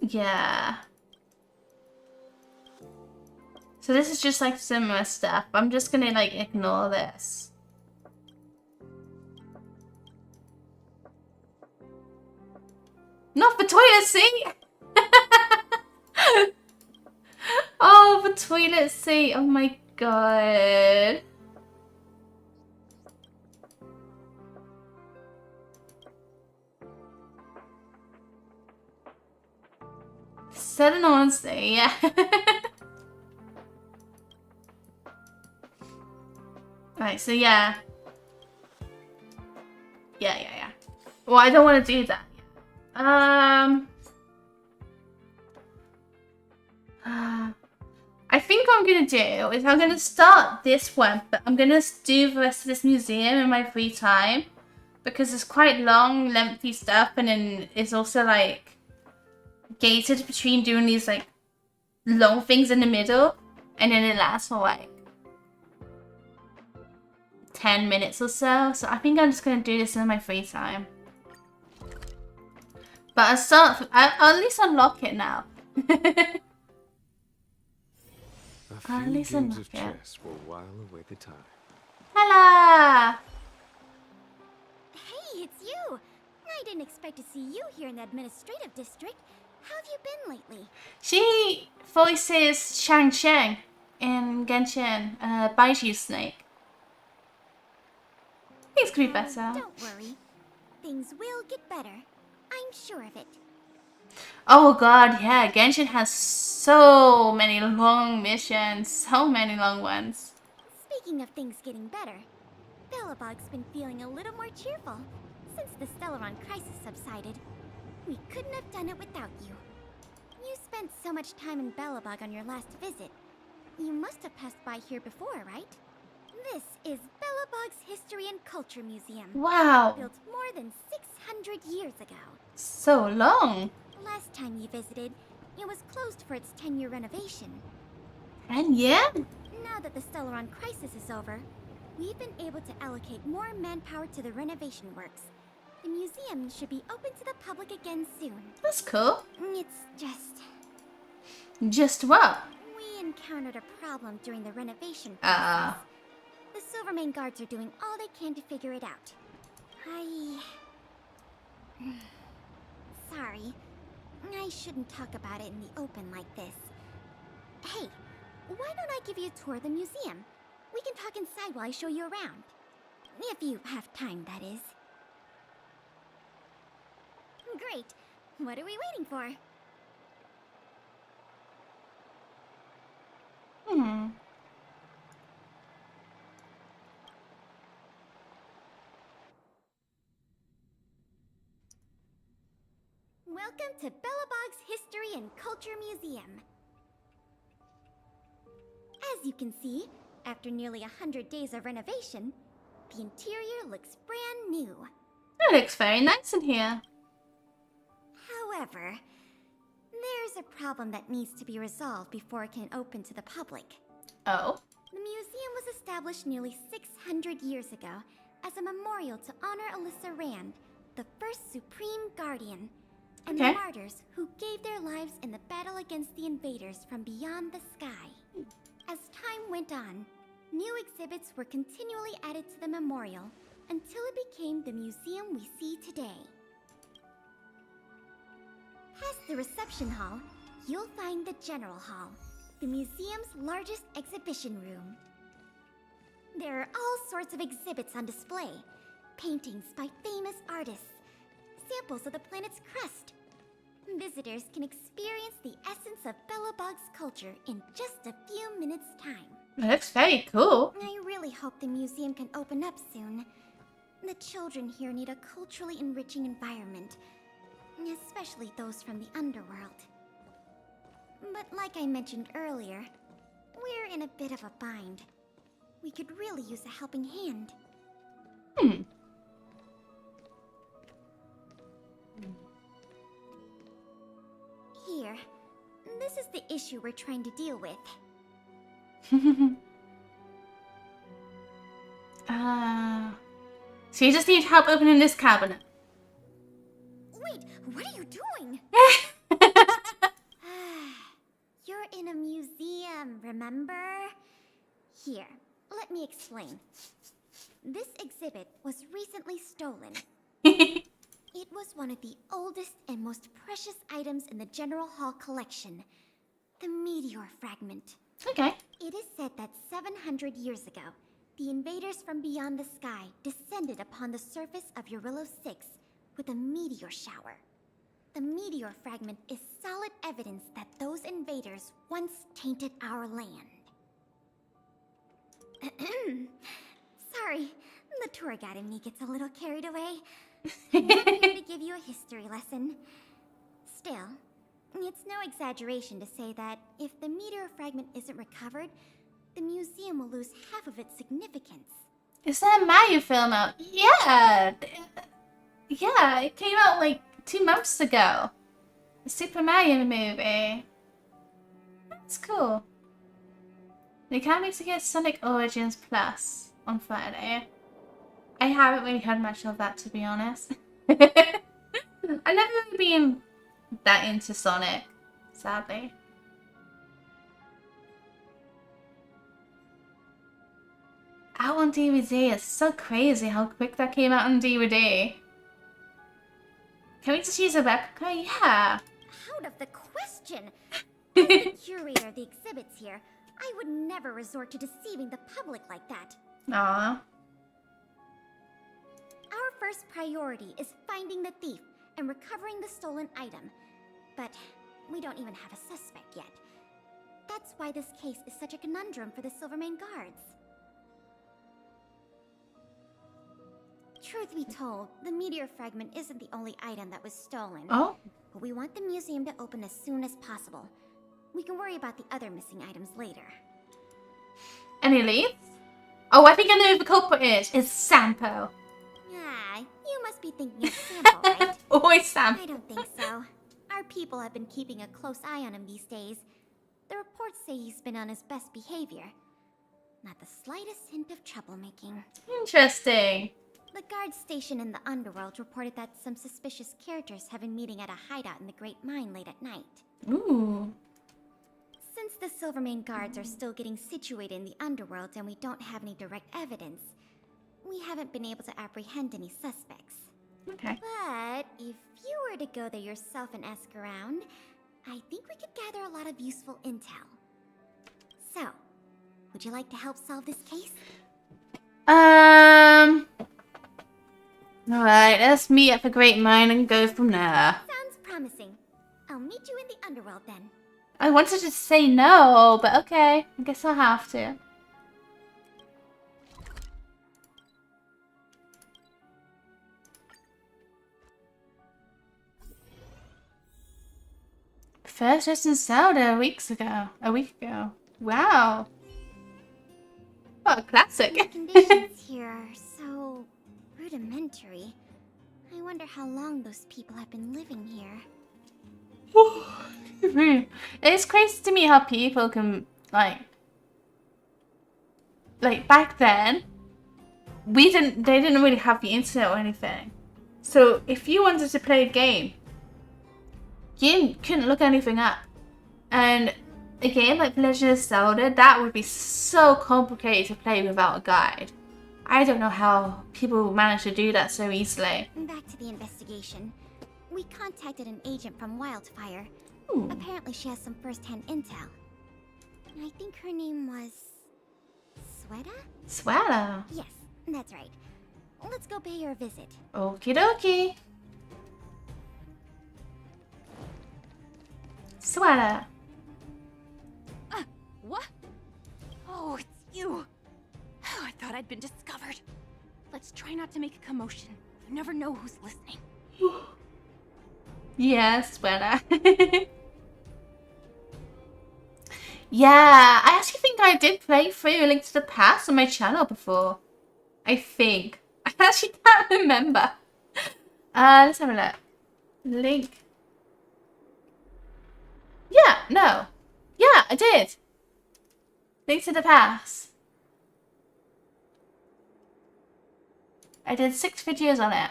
Yeah. So this is just like similar stuff. I'm just gonna like ignore this. Not the toilet seat! Oh, the toilet seat. Oh my god. Said an honesty, yeah. Right, so yeah. Yeah. Well, I don't want to do that. I think what I'm going to do is I'm going to start this one, but I'm going to do the rest of this museum in my free time. Because it's quite long, lengthy stuff, and then it's also like gated between doing these like long things in the middle, and then it lasts for like 10 minutes or so. So I think I'm just going to do this in my free time. But I'll at least unlock it now. A few games of chess will while away the time. Hello! Hey, it's you! I didn't expect to see you here in the administrative district. How have you been lately? She voices Shang Shang in Genshin, Baiju Snake. Things could be better. Don't worry. Things will get better. I'm sure of it. Oh god, yeah, Genshin has so many long missions, so many long ones. Speaking of things getting better, Belobog's been feeling a little more cheerful since the Stellaron crisis subsided. We couldn't have done it without you. You spent so much time in Belobog on your last visit. You must have passed by here before, right? This is Belobog's History and Culture Museum. Wow. Built more than 600 years ago. So long. Last time you visited, it was closed for its 10-year renovation. And yeah? Now that the Stellaron crisis is over, We've been able to allocate more manpower to the renovation works. The museum should be open to the public again soon. That's cool. It's just... Just what? We encountered a problem during the renovation process. The Silvermane guards are doing all they can to figure it out. Sorry. I shouldn't talk about it in the open like this. Hey, why don't I give you a tour of the museum? We can talk inside while I show you around. If you have time, that is. Great. What are we waiting for? Welcome to Bellabog's History and Culture Museum. As you can see, after nearly 100 days of renovation, the interior looks brand new. It looks very nice in here. However, there's a problem that needs to be resolved before it can open to the public. Oh? The museum was established nearly 600 years ago as a memorial to honor Alyssa Rand, the first Supreme Guardian, and the martyrs who gave their lives in the battle against the invaders from beyond the sky. As time went on, new exhibits were continually added to the memorial until it became the museum we see today. Past the reception hall, you'll find the General Hall, the museum's largest exhibition room. There are all sorts of exhibits on display. Paintings by famous artists, samples of the planet's crust. Visitors can experience the essence of Bellabog's culture in just a few minutes' time. It looks very cool. I really hope the museum can open up soon. The children here need a culturally enriching environment, especially those from the underworld. But like I mentioned earlier, we're in a bit of a bind. We could really use a helping hand. Here, this is the issue we're trying to deal with. So you just need help opening this cabinet. Wait, what are you doing? You're in a museum, remember? Here, let me explain. This exhibit was recently stolen. It was one of the oldest and most precious items in the General Hall collection. The meteor fragment. Okay. It is said that 700 years ago, the invaders from beyond the sky descended upon the surface of Eurillo 6 with a meteor shower. The meteor fragment is solid evidence that those invaders once tainted our land. Sorry, the tour guide in me gets a little carried away. I'm not here to give you a history lesson. Still, it's no exaggeration to say that if the meteor fragment isn't recovered, the museum will lose half of its significance. Is there a Mario film out? Yeah! Yeah, it came out like 2 months ago. The Super Mario movie. That's cool. You can't wait to get Sonic Origins Plus on Friday. I haven't really heard much of that, to be honest. I've never really been that into Sonic, sadly. Out on DVD, it's so crazy how quick that came out on DVD. Can we just use a replica? Yeah. Out of the question! As the curator of the exhibits here, I would never resort to deceiving the public like that. Aww. Our first priority is finding the thief and recovering the stolen item. But we don't even have a suspect yet. That's why this case is such a conundrum for the Silvermane guards. Truth be told, the meteor fragment isn't the only item that was stolen. Oh? But we want the museum to open as soon as possible. We can worry about the other missing items later. Any leads? Oh, I think I know who the culprit is. It's Sampo. Ah, you must be thinking of Sampo, right? Always Sam. I don't think so. Our people have been keeping a close eye on him these days. The reports say he's been on his best behavior. Not the slightest hint of troublemaking. Interesting. The guard station in the underworld reported that some suspicious characters have been meeting at a hideout in the Great Mine late at night. Ooh. Since the Silvermane guards are still getting situated in the underworld and we don't have any direct evidence, we haven't been able to apprehend any suspects. Okay. But if you were to go there yourself and ask around, I think we could gather a lot of useful intel. So, would you like to help solve this case? Alright, let's meet at the Great Mine and go from there. Sounds promising. I'll meet you in the underworld then. I wanted to say no, but okay. I guess I'll have to. First just in Zelda a week ago. Wow. What a classic. The conditions here are so rudimentary. I wonder how long those people have been living here. It's crazy to me how people can like back then they didn't really have the internet or anything. So if you wanted to play a game, you couldn't look anything up. And a game like Legend of Zelda, that would be so complicated to play without a guide. I don't know how people manage to do that so easily. Back to the investigation. We contacted an agent from Wildfire. Ooh. Apparently she has some first-hand intel. I think her name was... Sweta? Swallow. Yes, that's right. Let's go pay her a visit. Okie dokie. Swallow. What? Oh, it's you. Oh, I thought I'd been discovered. Let's try not to make a commotion. You never know who's listening. Yes, Swallow. Yeah, I actually think I did play through A Link to the Past on my channel before. I think. I actually can't remember. Let's have a look. Link. Yeah, no. Yeah, I did. Link to the Past. I did 6 videos on it.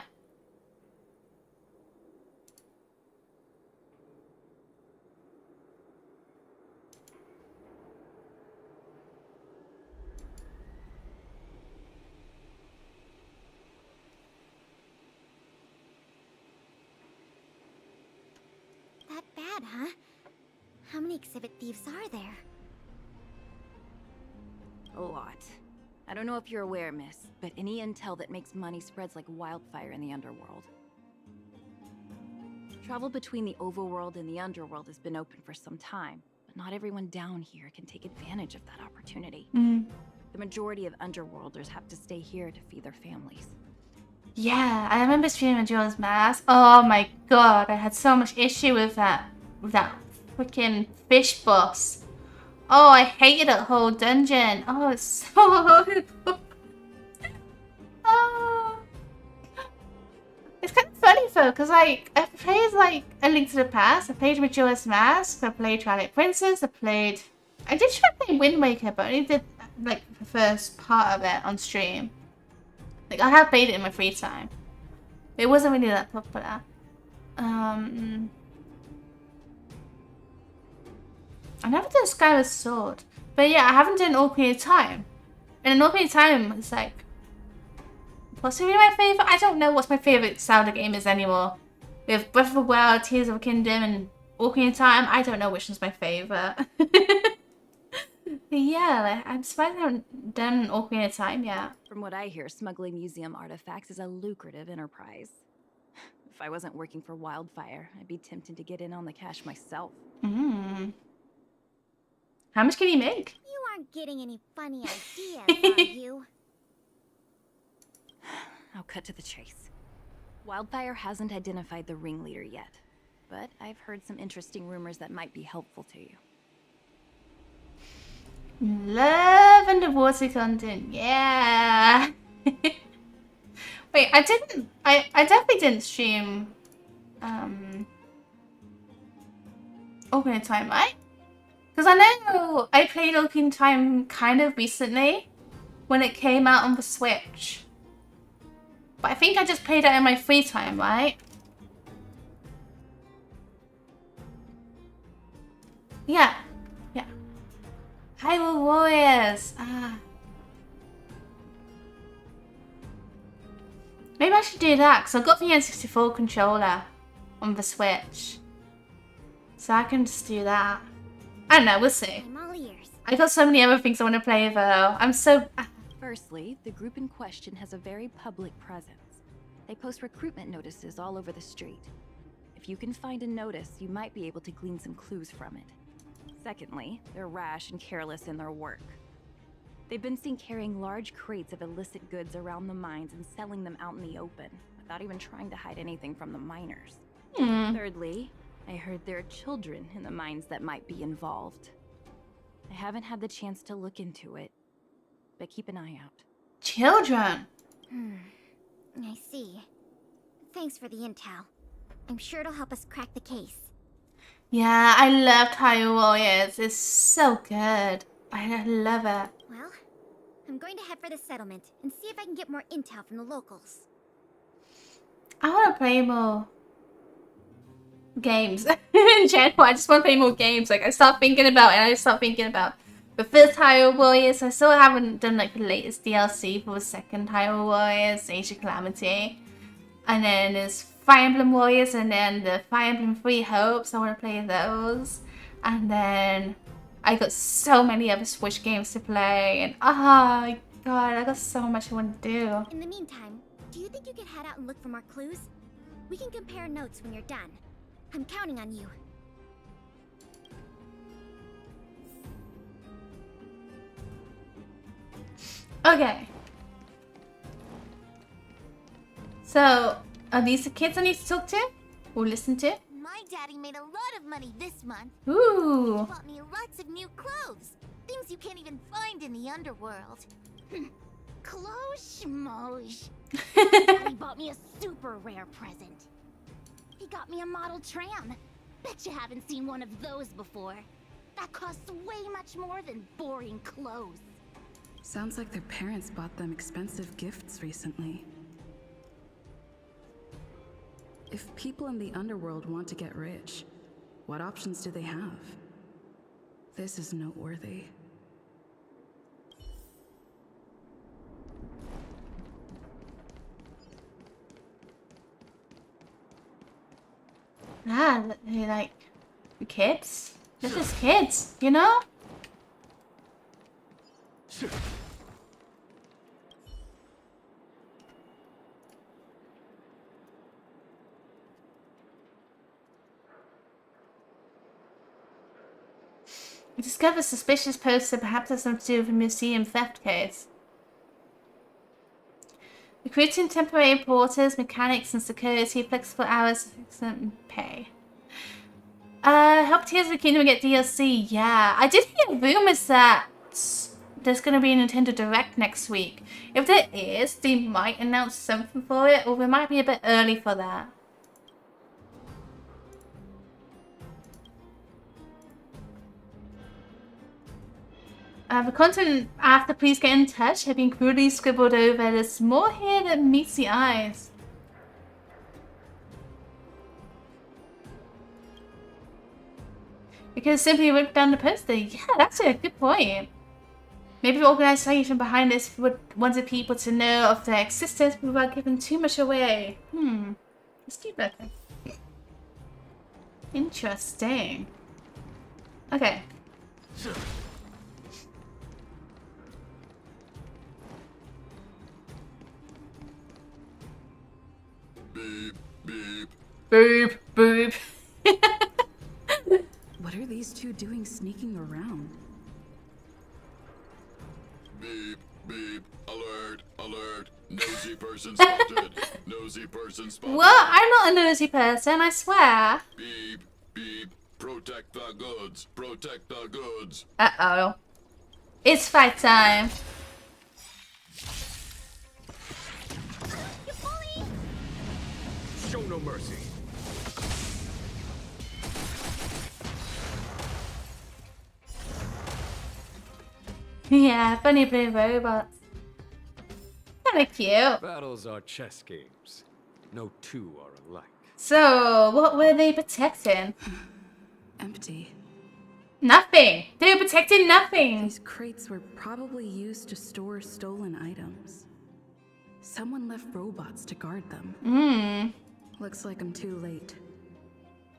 That bad, huh? How many exhibit thieves are there? A lot. I don't know if you're aware, miss, but any intel that makes money spreads like wildfire in the underworld. Travel between the overworld and the underworld has been open for some time, but not everyone down here can take advantage of that opportunity. The majority of underworlders have to stay here to feed their families. Yeah, I remember streaming Majora's Mask. Oh my god, I had so much issue with that freaking fish boss. Oh, I hated that whole dungeon. Oh, it's so horrible. Oh. It's kind of funny though, because like, I played like A Link to the Past, I played Majora's Mask, I played Twilight Princess, I did try to play Wind Waker, but I only did like the first part of it on stream. Like, I have played it in my free time. It wasn't really that popular. I never done Skyward Sword. But yeah, I haven't done Ocarina of Time. And in Ocarina of Time, it's like... possibly my favourite? I don't know what my favourite Zelda game is anymore. We have Breath of the Wild, Tears of the Kingdom, and Ocarina of Time. I don't know which one's my favourite. Yeah, like, I'm surprised I haven't done Ocarina of Time yet. From what I hear, smuggling museum artifacts is a lucrative enterprise. If I wasn't working for Wildfire, I'd be tempted to get in on the cash myself. How much can you make? You aren't getting any funny ideas, are you? I'll cut to the chase. Wildfire hasn't identified the ringleader yet, but I've heard some interesting rumors that might be helpful to you. Love underwater content, yeah. Wait, I definitely didn't stream Ocarina of Time, right? Because I know I played Ocarina of Time kind of recently when it came out on the Switch. But I think I just played it in my free time, right? Yeah. Yeah. Hyrule Warriors. Ah. Maybe I should do that, because I've got the N64 controller on the Switch. So I can just do that. I don't know, we'll see. I'm all ears. I got so many other things I want to play though. I'm so... Firstly, the group in question has a very public presence. They post recruitment notices all over the street. If you can find a notice, you might be able to glean some clues from it. Secondly, they're rash and careless in their work. They've been seen carrying large crates of illicit goods around the mines and selling them out in the open, without even trying to hide anything from the miners. Thirdly, I heard there are children in the mines that might be involved. I haven't had the chance to look into it, but keep an eye out. Children? I see. Thanks for the intel. I'm sure it'll help us crack the case. Yeah, I loved Hyrule Warriors. It's so good. I love it. Well, I'm going to head for the settlement and see if I can get more intel from the locals. I want to play more games. In general, I just want to play more games. Like, I start thinking about it and I start thinking about the first Hyrule Warriors. I still haven't done like the latest DLC for the second Hyrule Warriors, Age of Calamity. And then there's Fire Emblem Warriors and then the Fire Emblem Three Hopes. I want to play those. And then I got so many other Switch games to play. And oh my god, I got so much I want to do. In the meantime, do you think you could head out and look for more clues? We can compare notes when you're done. I'm counting on you. Okay. So, are these the kids I need to talk to? Or listen to? My daddy made a lot of money this month. Ooh. He bought me lots of new clothes. Things you can't even find in the underworld. Clothes schmoes. Daddy bought me a super rare present. He got me a model tram. Bet you haven't seen one of those before. That costs way much more than boring clothes. Sounds like their parents bought them expensive gifts recently. If people in the underworld want to get rich, what options do they have? This is noteworthy. Ah, they're like kids? They're just kids, you know? We discovered a suspicious poster, perhaps has something to do with a museum theft case. Recruiting temporary porters, mechanics, and security, flexible hours, excellent pay. Help Tears of the Kingdom get DLC. Yeah, I did hear rumors that there's going to be a Nintendo Direct next week. If there is, they might announce something for it, or they might be a bit early for that. The content after please get in touch have been crudely scribbled over. There's more here than meets the eyes. Because simply ripped down the poster. Yeah, that's a good point. Maybe the organization behind this wanted people to know of their existence without giving too much away. Let's keep looking. Interesting. Okay. Beep, beep. Boop, boop. What are these two doing sneaking around? Beep, beep. Alert, alert. Nosy person spotted. Nosy person spotted. What? I'm not a nosy person, I swear. Beep, beep. Protect the goods. Protect the goods. Uh-oh. It's fight time. Show no mercy. Yeah, funny blue robots. Kinda cute. Battles are chess games. No two are alike. So, what were they protecting? Empty. Nothing. They were protecting nothing. These crates were probably used to store stolen items. Someone left robots to guard them. Looks like I'm too late.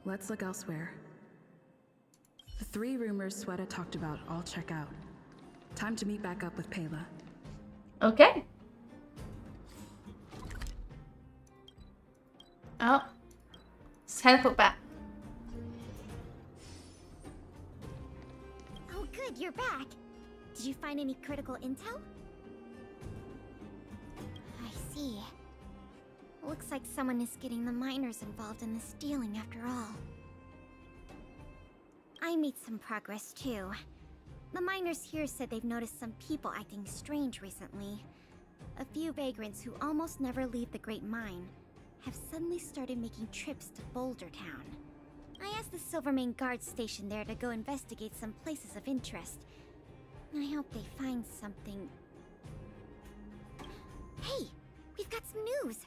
Let's look elsewhere. The 3 rumors Sweta talked about all check out. Time to meet back up with Pela. Okay. Oh. Let's teleport back. Oh, good, you're back. Did you find any critical intel? I see. Looks like someone is getting the miners involved in the stealing after all. I made some progress too. The miners here said they've noticed some people acting strange recently. A few vagrants who almost never leave the Great Mine have suddenly started making trips to Boulder Town. I asked the Silvermane guard station there to go investigate some places of interest. I hope they find something. Hey, we've got some news!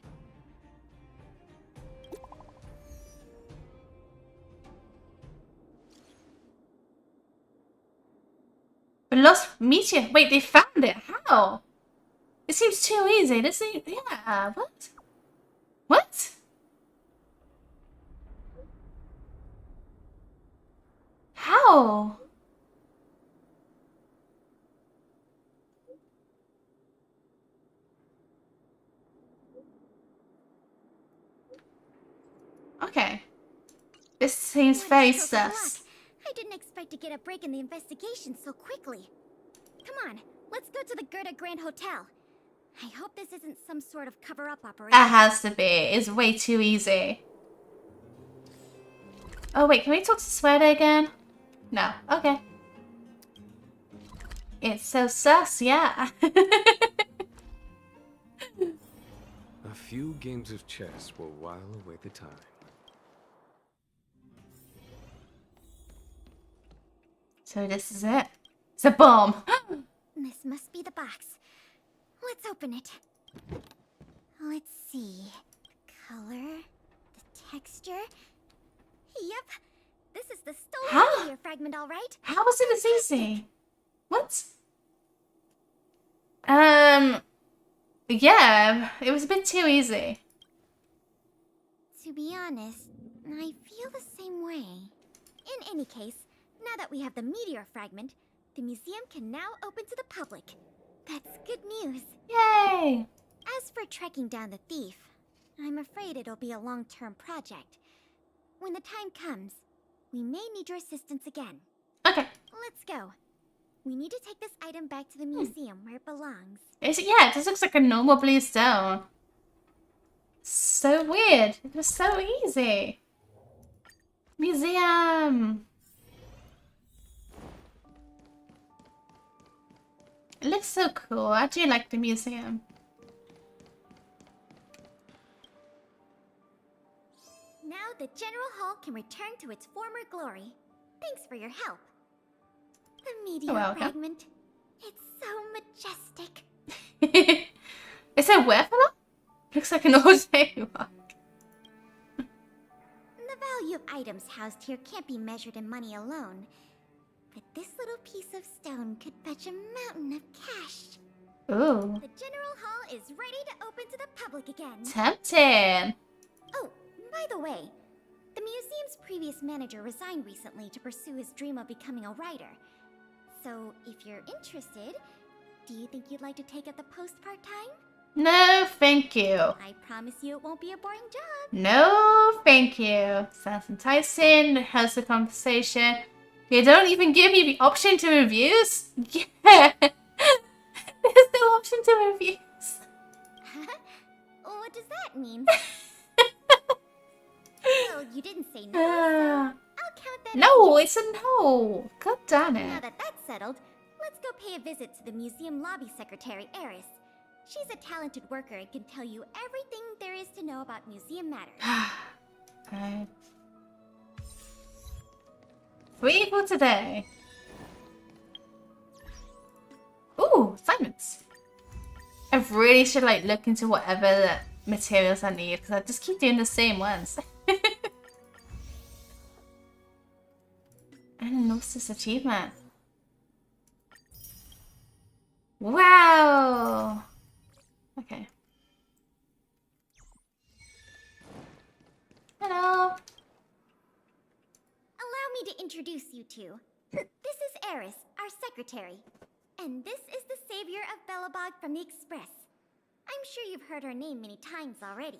The lost meteor. Wait, they found it. How? It seems too easy. This ain't. Yeah. What? What? How? Okay. This seems very sus. I didn't expect to get a break in the investigation so quickly. Come on, let's go to the Gerda Grand Hotel. I hope this isn't some sort of cover-up operation. It has to be. It's way too easy. Oh wait, can we talk to Sweta again? No. Okay. It's so sus, yeah. A few games of chess will while away the time. So this is it. It's a bomb. This must be the box. Let's open it. Let's see. The color, the texture. Yep. This is the stolen meteor fragment, all right. How was it this easy? What? Yeah, it was a bit too easy. To be honest, I feel the same way. In any case, now that we have the meteor fragment, the museum can now open to the public. That's good news. Yay! As for tracking down the thief, I'm afraid it'll be a long-term project. When the time comes, we may need your assistance again. Okay. Let's go. We need to take this item back to the museum where it belongs. Yeah, this looks like a normal blue stone. So weird. It was so easy. Museum. It looks so cool. I do like the museum. Now the General Hall can return to its former glory. Thanks for your help. The meteor fragment. It's so majestic. Is it worth a lot? Looks like an ordinary rock. The value of items housed here can't be measured in money alone. But this little piece of stone could fetch a mountain of cash. Ooh. The General Hall is ready to open to the public again. Tempting. Oh, by the way, the museum's previous manager resigned recently to pursue his dream of becoming a writer. So, if you're interested, do you think you'd like to take up the post part-time? No, thank you. I promise you it won't be a boring job. No, thank you. Sounds enticing. Has the conversation. You don't even give me the option to reviews? Yeah. There's no option to reviews. What does that mean? Well, you didn't say no, so I'll count that. No, it's a no. God damn it. Now that that's settled, let's go pay a visit to the museum lobby secretary, Eris. She's a talented worker and can tell you everything there is to know about museum matters. Alright. Free for today. assignments. I really should like look into whatever materials I need because I just keep doing the same ones. And what's this achievement? Wow! Okay. Hello! Allow me to introduce you two. This is Eris, our secretary. And this is the savior of Belobog from the Express. I'm sure you've heard her name many times already.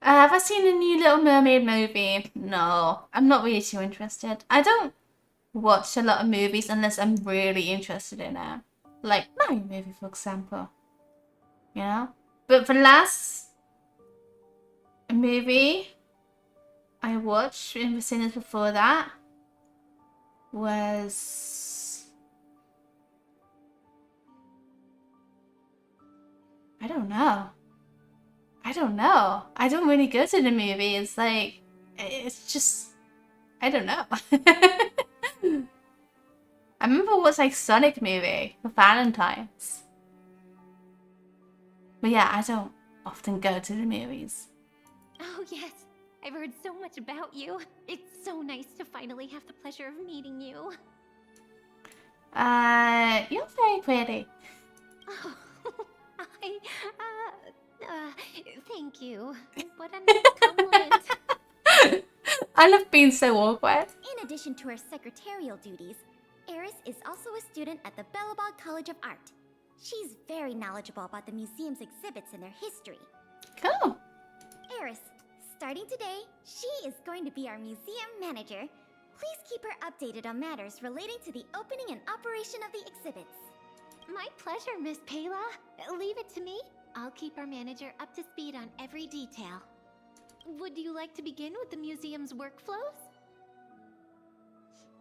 Have I seen the new Little Mermaid movie? No, I'm not really too interested. I don't watch a lot of movies unless I'm really interested in it. Like Mario movie, for example. You know? But the last movie I watched in the cinemas before that was... I don't know. I don't really go to the movies. Like, it's just... I don't know. I remember it was like Sonic movie for Valentine's. But yeah, I don't often go to the movies. Oh, yes. I've heard so much about you. It's so nice to finally have the pleasure of meeting you. You're very pretty. Oh, thank you. What a nice compliment. I love being so awkward. In addition to her secretarial duties, Eris is also a student at the Belobog College of Art. She's very knowledgeable about the museum's exhibits and their history. Cool. Eris, starting today, she is going to be our museum manager. Please keep her updated on matters relating to the opening and operation of the exhibits. My pleasure, Miss Payla. Leave it to me. I'll keep our manager up to speed on every detail. Would you like to begin with the museum's workflows?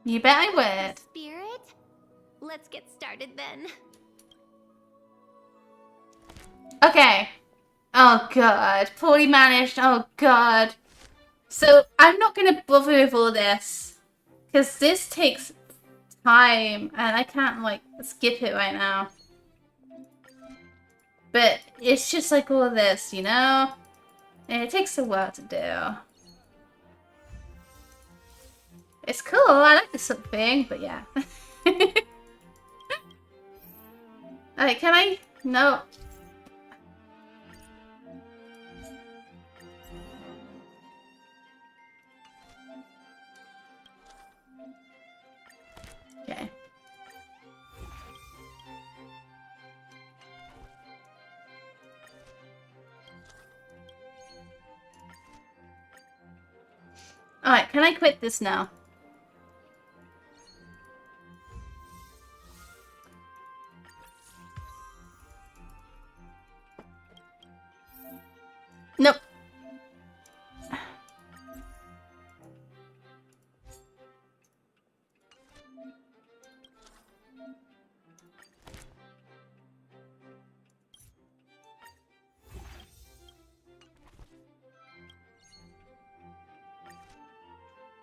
You bet I would. Spirit? Let's get started then. Okay. Oh god. Poorly managed. Oh god. So I'm not going to bother with all this. Because this takes time. And I can't like skip it right now. But it's just like all this, you know? And it takes a while to do. It's cool. I like the sort of thing, but yeah. Alright, can I? No. Okay. Alright, can I quit this now? Nope.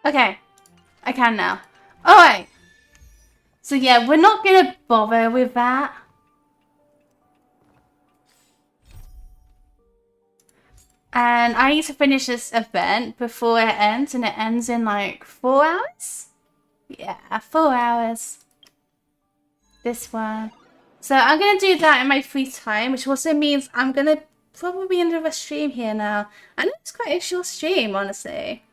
Okay, I can now. Alright. So yeah, we're not gonna bother with that. And I need to finish this event before it ends, and it ends in like 4 hours? Yeah, 4 hours. This one. So I'm gonna do that in my free time, which also means I'm gonna probably end of a stream here now. I know it's quite a short stream, honestly.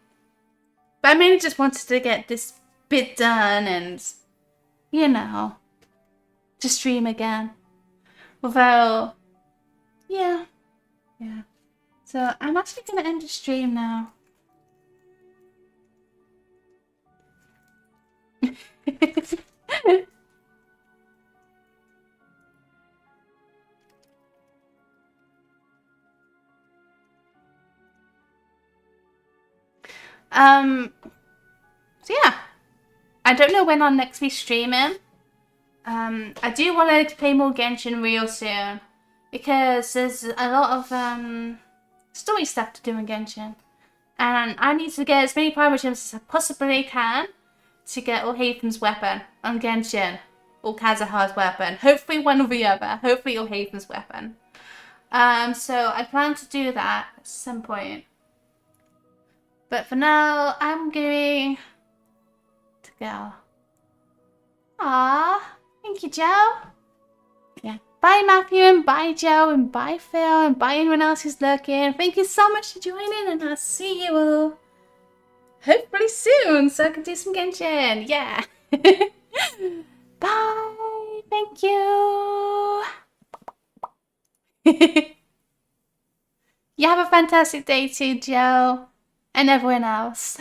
But I mainly just wanted to get this bit done and, you know, to stream again. Although, yeah. So I'm actually going to end the stream now. So yeah, I don't know when I'll next be streaming. I do want to play more Genshin real soon because there's a lot of story stuff to do in Genshin, and I need to get as many Power Gems as I possibly can to get Orhaven's weapon on Genshin, or Kazuha's weapon. Hopefully one or the other. Hopefully or Haven's weapon. So I plan to do that at some point. But for now, I'm going to go. Aww, thank you, Joe. Yeah. Bye, Matthew, and bye, Joe, and bye, Phil, and bye, anyone else who's looking. Thank you so much for joining, and I'll see you all hopefully soon, so I can do some Genshin. Yeah. Bye. Thank you. You have a fantastic day too, Joe, and everyone else.